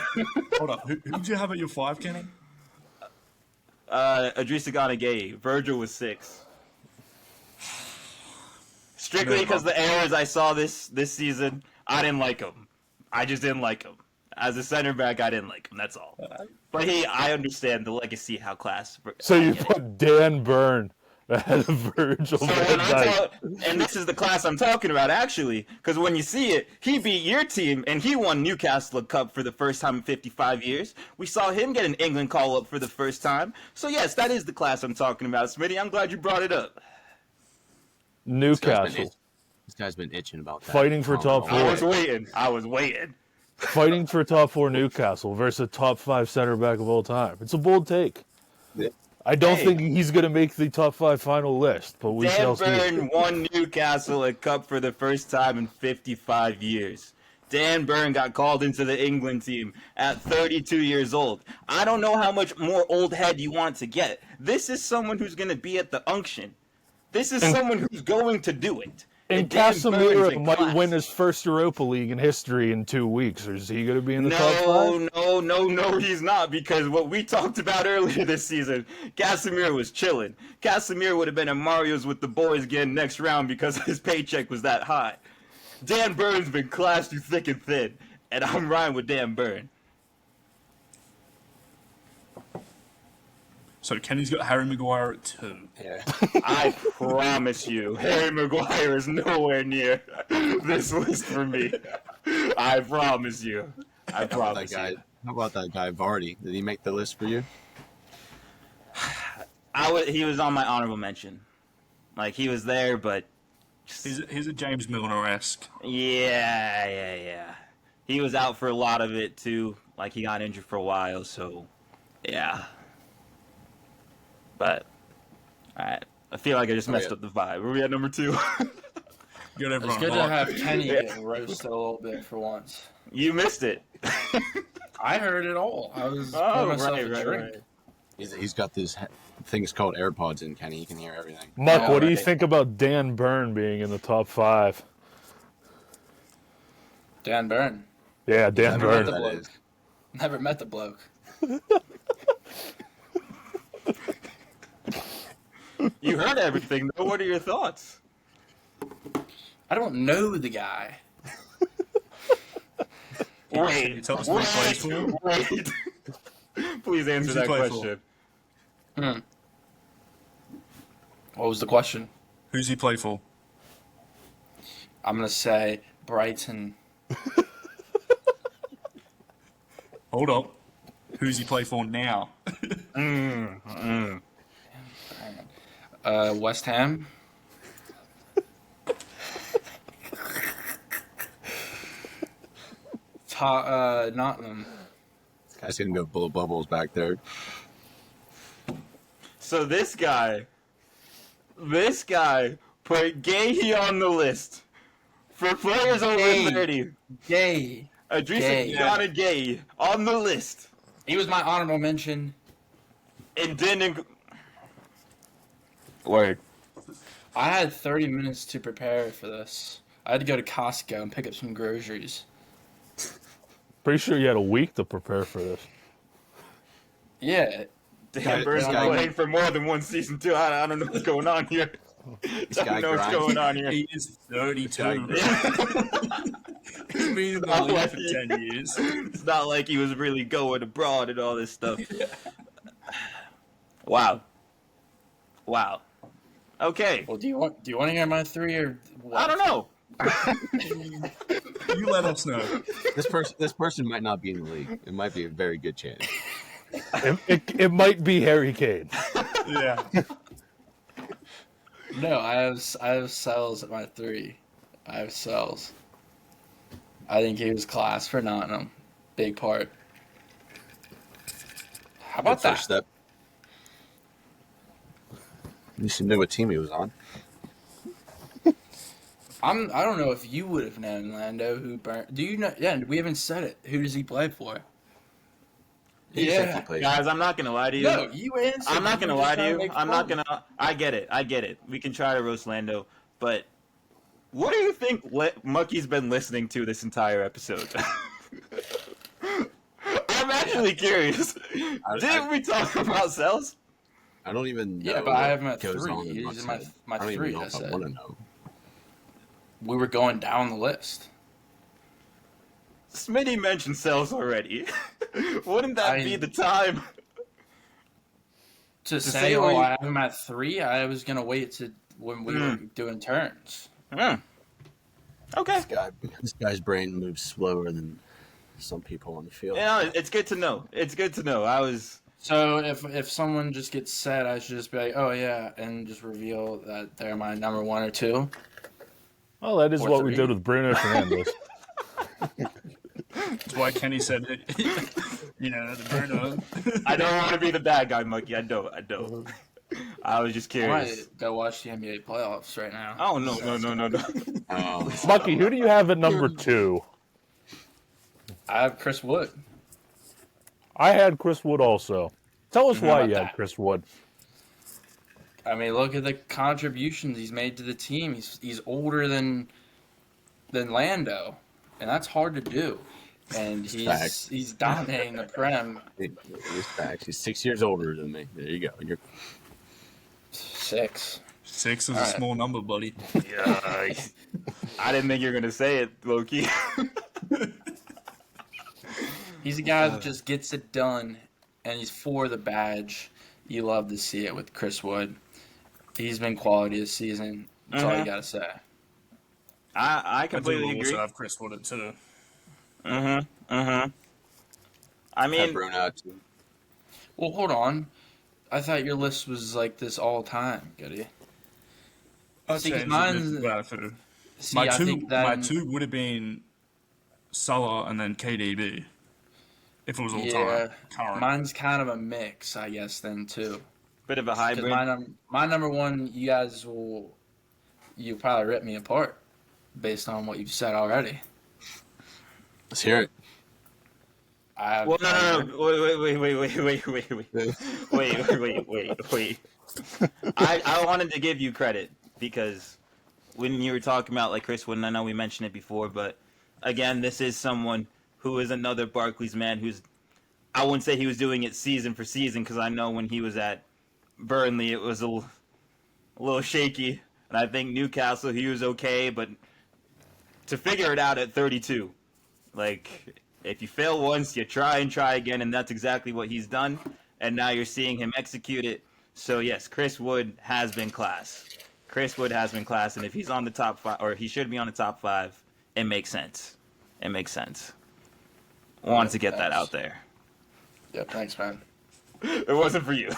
Hold up. Who did you have at your 5, Kenny? Idrissa Gana Gueye. Virgil was 6. Strictly because the errors I saw this season, I didn't like him. I just didn't like him. As a center back, I didn't like him. That's all. But I understand the legacy, how class. So I you get it. put Dan Burn ahead of Virgil So van when I Dijk. and this is the class I'm talking about, actually, because when you see it, he beat your team, and he won Newcastle Cup for the first time in 55 years. We saw him get an England call-up for the first time. So yes, that is the class I'm talking about, Smitty. I'm glad you brought it up. Newcastle. This guy's been itching about that. Fighting for top I was four. waiting. Fighting for top 4 Newcastle versus a top 5 center back of all time. It's a bold take. Yeah. I don't Hey. think he's going to make the top 5 final list, but we Dan shall see. Burn won Newcastle a cup for the first time in 55 years. Dan Burn got called into the England team at 32 years old. I don't know how much more old head you want to get. This is someone who's going to be at the unction. This is someone who's going to do it. And Dan Burn's Casemiro in might class. win his first Europa League in history in 2 weeks. Or is he going to be in the top 5? No, he's not, because what we talked about earlier this season, Casemiro was chilling. Casemiro would have been at Mario's with the boys again next round because his paycheck was that high. Dan Burn's been classed through thick and thin, and I'm riding with Dan Burn. So Kenny's got Harry Maguire at 2. Yeah. I promise you, Harry Maguire is nowhere near this list for me. I promise you. I How about that promise guy? you. How about that guy Vardy? Did he make the list for you? He was on my honorable mention. Like, he was there, but He's a James Milner-esque. yeah. He was out for a lot of it, too. Like, he got injured for a while, so, yeah. But, alright. I feel like I just messed up the vibe. Were we at number 2? Got everyone It's good to hot. have Kenny get roasted a little bit for once. You missed it. I heard it all. I was Oh, pouring myself a right. drink. He's got these things called AirPods in, Kenny. He can hear everything. Muck, Yeah, what do you right. think about Dan Burn being in the top 5? Dan Burn. Yeah, Dan I don't know Burn. what that bloke. is. Never met the bloke. You heard everything, though. What are your thoughts? I don't know the guy. Can you tell us what he plays for? Wait. Please answer Who's he that play question. What was the question? Who's he play for? I'm gonna say Brighton. Hold up. Who's he play for now? West Ham. Nottingham. This guy's gonna go blow bubbles back there. So this guy put Gahey on the list for players over Gay. 30. Gay. Adrisa Gana Gay on the list. He was my honorable mention. And didn't. Word. I had 30 minutes to prepare for this. I had to go to Costco and pick up some groceries. Pretty sure you had a week to prepare for this. Yeah. Damn, Bird's been playing for more than one season, too. I don't know what's going on here. I don't know what's going on here. He is 32. He's been in the league for 10 years. It's not like he was really going abroad and all this stuff. Wow. Okay. Well, do you want to hear my three or what? I don't know. You let us know. This person might not be in the league. It might be a very good chance. It might be Harry Kane. Yeah. No, I have Sells at my three. I have Sells. I think he was class for Nottingham. Big part. How about Good first that? step. You should know what team he was on. I don't know if you would have known Lando who burnt. Do you know? Yeah, we haven't said it. Who does he play for? He Yeah. plays. Guys, I'm not going to lie to you. No, you answered. I'm not You going to were lie just to trying you. make I'm not fun. going to. I get it. We can try to roast Lando. But what do you think Mucky's been listening to this entire episode? I'm actually curious. Didn't we talk about cells? I don't even know. Yeah, but I have him what at goes three. on in He's Bucks in my head. my I don't three. even know I if I said. want to know. We were going down the list. Smitty mentioned cells already. Wouldn't that be the time? To say say, where oh, you- I have him at three, I was going to wait to when we were doing turns. Okay. This guy's brain moves slower than some people on the field. Yeah, it's good to know. I was. So if someone just gets said, I should just be like, oh, yeah, and just reveal that they're my number one or two. Well, that is Or what we three. did with Bruno Fernandes. That's why Kenny said it. The burner. I don't want to be the bad guy, Mucky. I don't. I was just I curious. might go watch the NBA playoffs right now. Oh no. Mucky, who do you have at number 2? I have Chris Wood. I had Chris Wood also. Tell us How why about you had that? Chris Wood. I mean, look at the contributions he's made to the team. He's older than Lando, and that's hard to do. And Facts. he's dominating the Prem. He's facts. He's 6 years older than me. There you go. You're 6. 6 is a Alright. small number, buddy. Yeah, I didn't think you were gonna say it, Loki. He's a guy that just gets it done, and he's for the badge. You love to see it with Chris Wood. He's been quality this season. That's all you gotta say. I I do completely agree. also have Chris Wood too. I had mean, Bruno out too. Well, hold on. I thought your list was like this all time, Goody. I'll See, change mine's- it. See, My I two, think that my two would have been Salah and then KDB. If it was all time. Current. mine's kind of a mix, I guess. Then too. bit of a 'Cause hybrid. my number one, you'll probably rip me apart based on what you've said already. Let's hear it. I have, Well, no. Wait. I wanted to give you credit because when you were talking about like Chris Wood, and I know we mentioned it before, but again, this is someone who is another Barclays man who's, I wouldn't say he was doing it season for season because I know when he was at Burnley, it was a little shaky. And I think Newcastle, he was okay, but to figure it out at 32, like, if you fail once, you try and try again, and that's exactly what he's done. And now you're seeing him execute it. So, yes, Chris Wood has been class. Chris Wood has been class, and if he's on the top 5, or he should be on the top 5, it makes sense. It makes sense. Wanted to get that out there. Yep, thanks, man. It wasn't for you.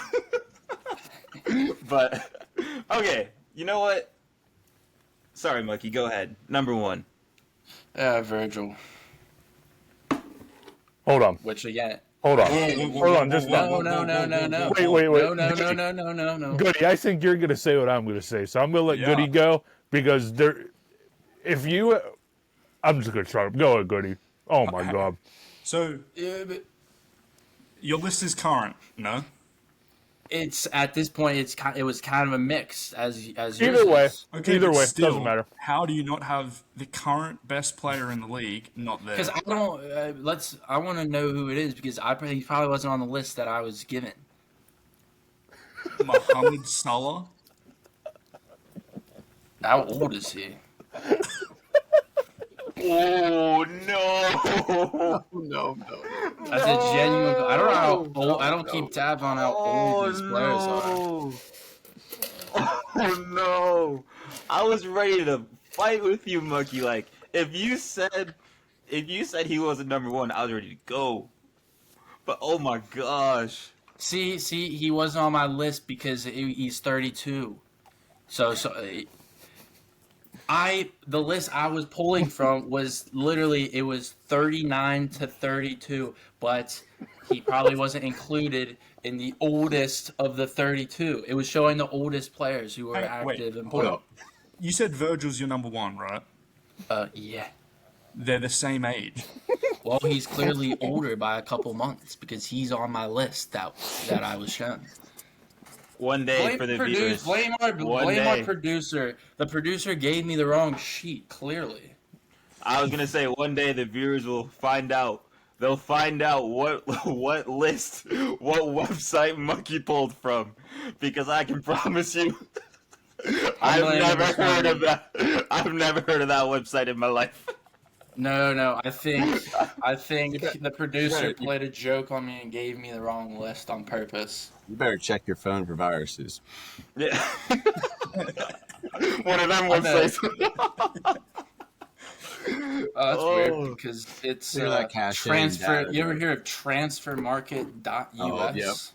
But, okay, you know what? Sorry, Mucky, go ahead. Number 1. Virgil. Hold on. Which again? Hold on. Hold on. Just No. Wait. No. Goody, I think you're going to say what I'm going to say. So I'm going to let Yeah. Goody go because I'm just going to try. Go ahead, Goody. Oh, my God. So Yeah, but your list is current, no? it's at this point. It was kind of a mix as yours Either way. is. Either but way, still, doesn't matter. How do you not have the current best player in the league not there? Because I don't. I want to know who it is because he probably wasn't on the list that I was given. Mohamed Salah? How old is he? Oh, no. No. That's a genuine. I don't know how old. I don't keep tabs on how old these players are. Oh, no. I was ready to fight with you, Mucky. Like, if you said he wasn't number 1, I was ready to go. But, oh, my gosh. See, he wasn't on my list because he's 32. So the list I was pulling from was literally it was 39 to 32, but he probably wasn't included in the oldest of the 32. It was showing the oldest players who were active and Hold up. You said Virgil's your number 1, right? Yeah. They're the same age. Well, he's clearly older by a couple months because he's on my list that I was shown. One day for the viewers. Blame our producer. The producer gave me the wrong sheet, clearly. I was gonna say one day the viewers will find out. They'll find out what list, what website Mucky pulled from, because I can promise you, I've never heard of that. I've never heard of that website in my life. No. I think the producer played a joke on me and gave me the wrong list on purpose. You better check your phone for viruses. Yeah. One of them websites. That's weird because it's They're like cash in transfer. data. You ever hear of transfermarket.us?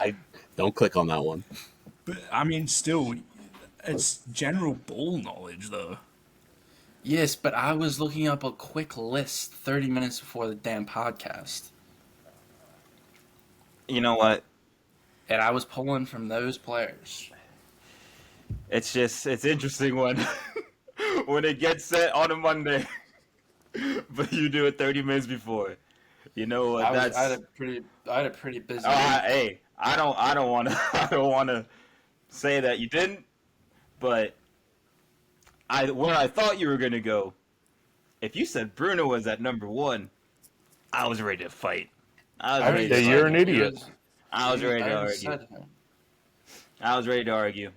I don't click on that one. But, I mean, still, it's general ball knowledge, though. Yes, but I was looking up a quick list 30 minutes before the damn podcast. You know what? And I was pulling from those players. It's interesting when it gets set on a Monday, but you do it 30 minutes before. You know what? I had a pretty busy week. Hey, I don't want to say that you didn't, but where I thought you were gonna go, if you said Bruno was at number 1, I was ready to fight. You're an idiot. I was ready to argue. I was ready to argue.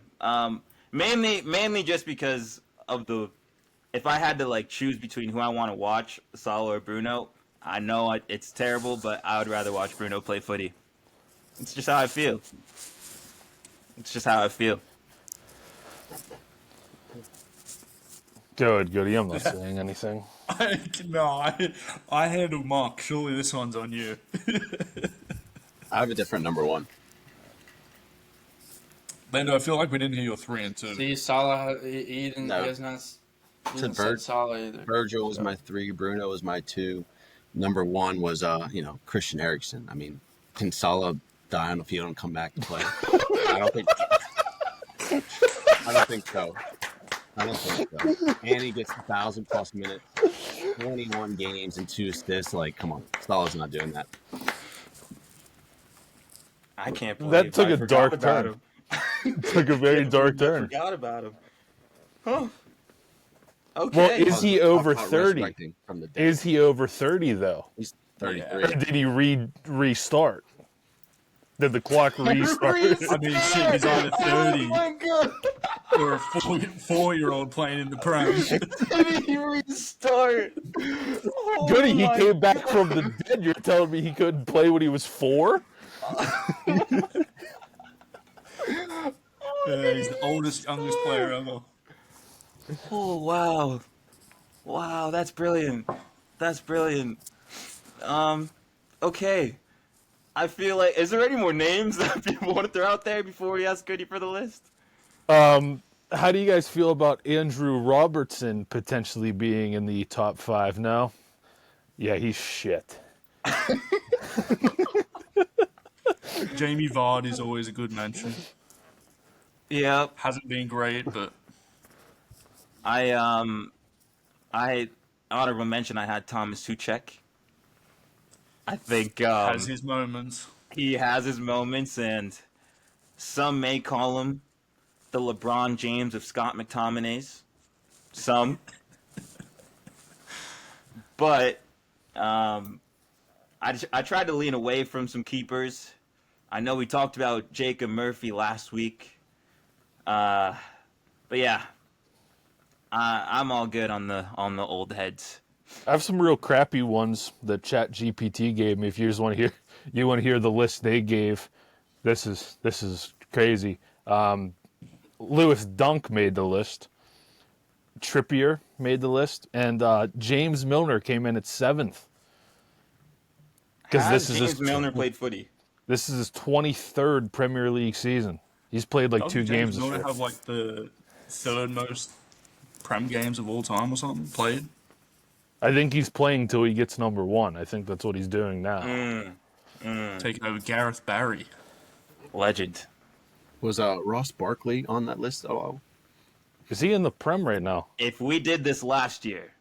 Mainly just because of if I had to choose between who I want to watch, Salah or Bruno, I know it's terrible, but I would rather watch Bruno play footy. It's just how I feel. Good, Goody. I'm not saying anything. I handle Mark. Surely this one's on you. I have a different number 1. Lando, I feel like we didn't hear your 3 and 2. See, Salah, he didn't. No. He has not. He Said didn't say Salah either. Virgil was my 3. Bruno was my 2. Number 1 was Christian Eriksen. I mean, can Salah die on the field and come back and play? I don't think so. And he gets 1,000+ minutes, 21 games and 2 assists. Come on, Salah's not doing that. I can't believe That took I a forgot dark about turn. him. Took a very dark I turn. forgot about him. Huh. Okay. Well, is he over I'll 30? resurrecting from the dead. Is he over 30 though? He's 33. Or did he restart? Did the clock restart? I mean, shit, he's either 30 Oh my god! or a 4-year-old playing in the Prem. Did he restart? Oh Goody, he my came back from the dead. You're telling me he couldn't play when he was 4? He's the oldest, youngest player ever. Oh wow, wow, that's brilliant. That's brilliant. Okay. I feel like, is there any more names that people want to throw out there before we ask Goody for the list? How do you guys feel about Andrew Robertson potentially being in the top 5 now? Yeah, he's shit. Jamie Vardy is always a good mention. Yeah, Hasn't been great, but I honorable mention. I had Thomas Suchek. I think has his moments. he has his moments, and some may call him the LeBron James of Scott McTominay's. Some, but I tried to lean away from some keepers. I know we talked about Jacob Murphy last week, but yeah, I'm all good on the old heads. I have some real crappy ones that Chat GPT gave me. If you just want to hear the list they gave, this is crazy. Lewis Dunk made the list. Trippier made the list, and James Milner came in at 7th. Because this is James Milner played footy. This is his 23rd Premier League season. He's played like 2 games. Doesn't Milner have like the third most Prem games of all time or something played? I think he's playing till he gets number 1. I think that's what he's doing now. Taking over Gareth Barry. Legend. Was Ross Barkley on that list? Oh, Is he in the Prem right now? If we did this last year,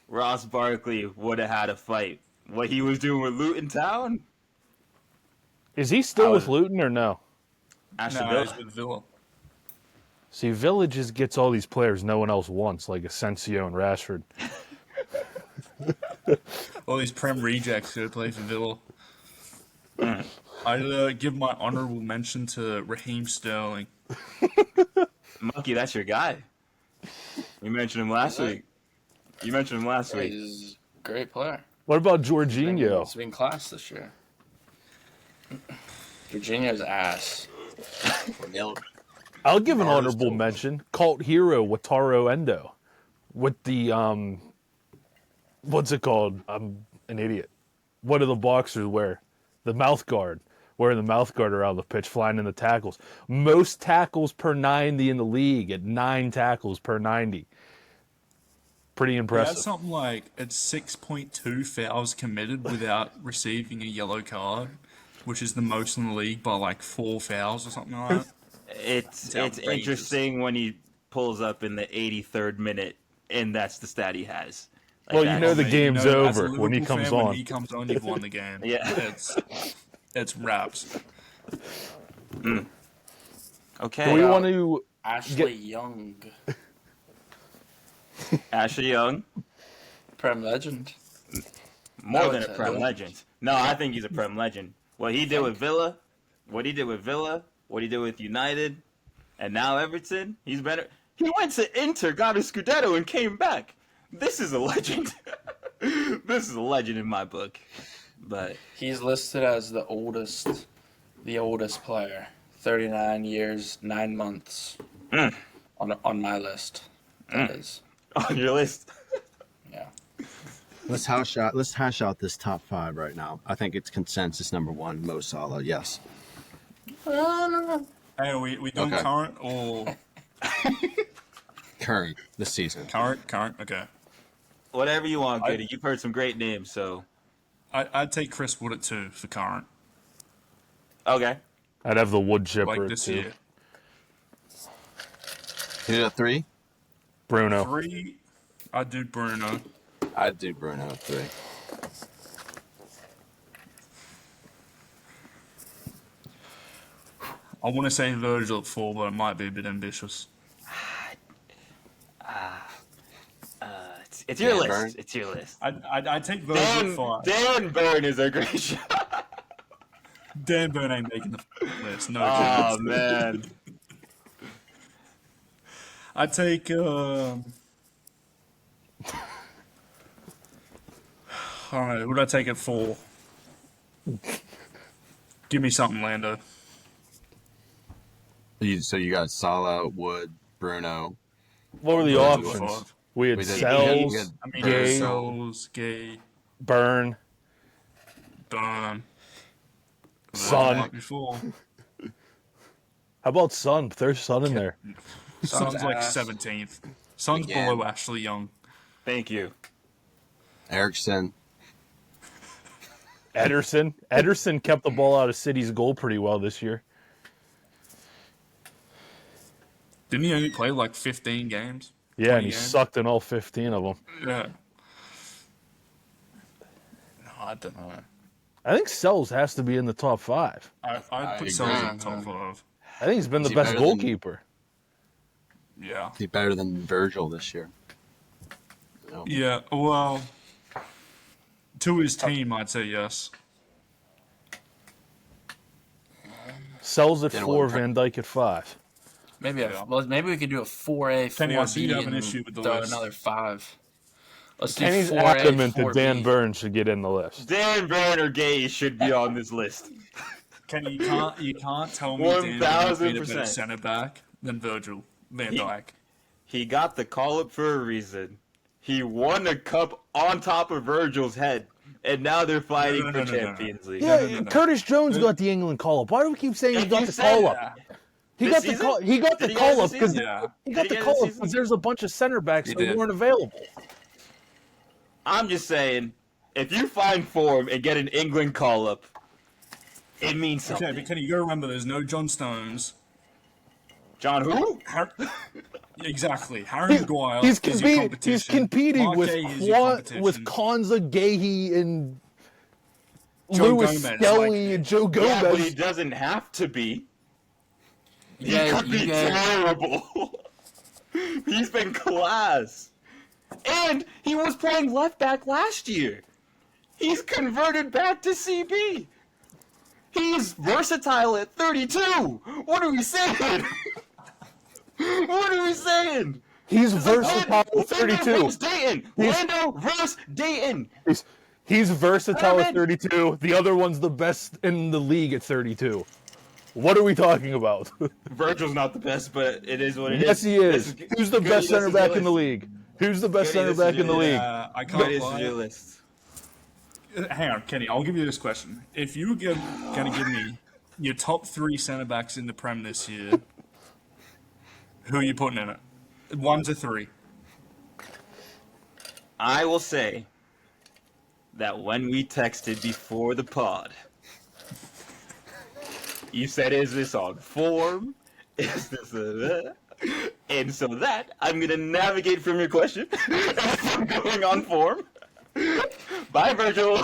Ross Barkley would have had a fight. What he was doing with Luton Town? Is he still with Luton or no? Aston No, Villa. he's with Villa. See, Villa just gets all these players no one else wants, like Asensio and Rashford. All these Prem rejects who play for Villa. I'd give my honourable mention to Raheem Sterling. Mucky, that's your guy. You mentioned him last week. You mentioned him last week. He's a great player. What about Jorginho? It's been class this year. Virginia's ass. I'll give an honorable mention. Cult hero Wataru Endo. With the, what's it called? I'm an idiot. What do the boxers wear? The mouth guard. Wearing the mouth guard around the pitch, flying in the tackles. Most tackles per 90 in the league at 9 tackles per 90. Pretty He impressive. had something like at 6.2 fouls committed without receiving a yellow card, which is the most in the league by like 4 fouls or something like that. It's outrageous. interesting when he pulls up in the 83rd minute, and that's the stat he has. Like Well, you that. know the But, game's as a over when he Liverpool comes fan, on. When he comes on, you've won the game. Yeah. It's wraps. Okay. Do we want to... Ashley Young, Ashley Young, Prem legend. more I than would a say Prem that. legend. No, I think he's a Prem legend. What he did with Villa, what he did with United, and now Everton, he's better. He went to Inter, got a Scudetto, and came back. This is a legend. This is a legend in my book. But He's listed as the oldest player. 39 years, 9 months on my list. That is. on your list. Yeah. let's hash out this top 5 right now. I think it's consensus number 1, Mo Salah. Yes. Hey, are we doing Okay. current or Current this season. current? Okay. Whatever you want, Goody. You've heard some great names, so I'd take Chris Wood at 2 for current. okay. I'd have the wood chipper Like at this 2. year. Who's at 3? Bruno. 3, I'd do Bruno. I'd do Bruno at 3. I want to say Virgil at 4, but it might be a bit ambitious. It's your Dan list. Burn. It's your list. I'd take Virgil at 5. Dan Byrne is a great shot. Dan Burn ain't making the list. No Oh chance. man. I'd take. All right, who'd I take it for? Give me something, Lando. So you got Salah, Wood, Bruno. What were the Virgil options? five. We had We did- Sells, we had I mean, Gay, Souls, Gay, Burn, Burn. Son. Before. How about Son? There's Son in there. Son's like ass. 17th. Son's Again. below Ashley Young. Thank you. Ericsson. Ederson. Ederson kept the ball out of City's goal pretty well this year. Didn't he only play like 15 games? Yeah, and 20 he games? sucked in all 15 of them. Yeah. No, I don't know. I think Sells has to be in the top 5. I'd put agree. Souls in the top 5. I think he's been the he best better than- goalkeeper. Yeah. Is he better than Virgil this year? No. Yeah, well, to his team, I'd say yes. Sells at Didn't 4, want Van Dijk at 5. Maybe Yeah. maybe we could do a 4A, Kenny, I see 4B, you have an and issue with the throw list. another 5. Let's do Kenny's 4A, adamant that 4B. Dan Burns should get in the list. Dan Burn or Gay should be on this list. Kenny, you can't tell me Dan Burn made a better 1000%. centre back than Virgil van Dijk. He got the call up for a reason. He won a cup on top of Virgil's head, and now they're fighting No, for no, no, no, no. Champions League. Yeah, no. Curtis Jones got the England call up. Why do we keep saying he If got you the said call that- up? He This got the season? call. He got Did the he get call it up this because season? Yeah. he Did got he the get it call this up season? because there's a bunch of center backs He that did. weren't available. I'm just saying, if you find form and get an England call up, it means Okay, something. but Kenny, you gotta remember there's no John Stones. John who? Exactly. Harry Maguire He's, is your competition. he's competing Mark with Gay is your competition. with Konza, Gahey, and Joe Lewis Gomez, Skelly and Joe Yeah, but he Gomez. doesn't have to be. He Yeah, could be you guys- terrible. He's been class. And he was playing left back last year. He's converted back to CB. He's versatile at 32. What are we saying? What are we saying? He's versatile at Lando 32. versus Dayton. Lando versus Dayton. He's versatile at Amen. 32. The other one's the best in the league at 32. What are we talking about? Virgil's not the best, but it is what it is. Yes, he is. This Who's the Goody, best this center is back your in the list. league? Who's the best Goody, center this is back in the your league? list. I What can't is lie. your list? Hang on, Kenny. I'll give you this question. If you were going to give me your top 3 centre backs in the Prem this year, who are you putting in it? 1 to 3. I will say that when we texted before the pod, you said, is this on form? Is this a... And so that, I'm going to navigate from your question. I'm going on form. Bye, Virgil.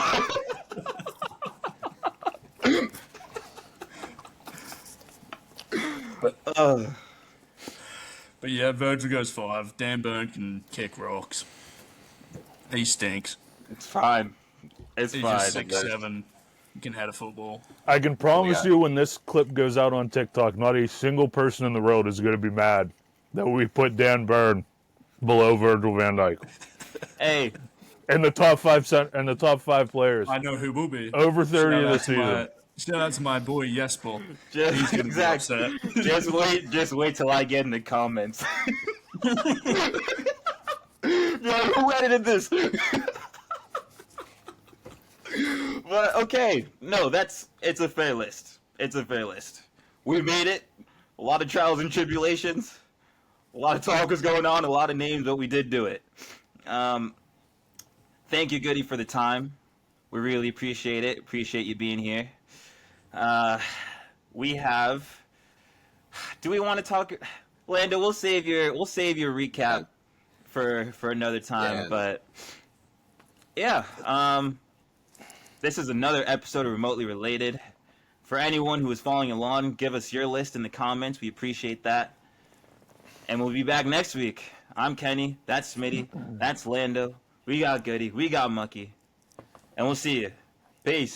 But yeah, Virgil goes 5. Dan Burn can kick rocks. He stinks. It's fine. It's He's fine. just 6'7". He can head a football. I can promise got? you when this clip goes out on TikTok, not a single person in the world is going to be mad that we put Dan Burn below Virgil van Dijk. Hey, And the top 5 players. I know who will be. Over 30 Shout out this to my- season. Shout out to my boy Jesper. just, He's gonna be exactly. upset. Just wait till I get in the comments. Yeah, who edited this? But okay, no, it's a fair list. It's a fair list. We made it. A lot of trials and tribulations. A lot of talk was going on. A lot of names, but we did do it. Thank you, Goody, for the time. We really appreciate it. Appreciate you being here. We have. Do we want to talk, Lando? We'll save your recap for another time. Yeah. But yeah, this is another episode of Remotely Related. For anyone who is following along, give us your list in the comments. We appreciate that. And we'll be back next week. I'm Kenny. That's Smitty. That's Lando. We got Goody. We got Mucky. And we'll see you. Peace.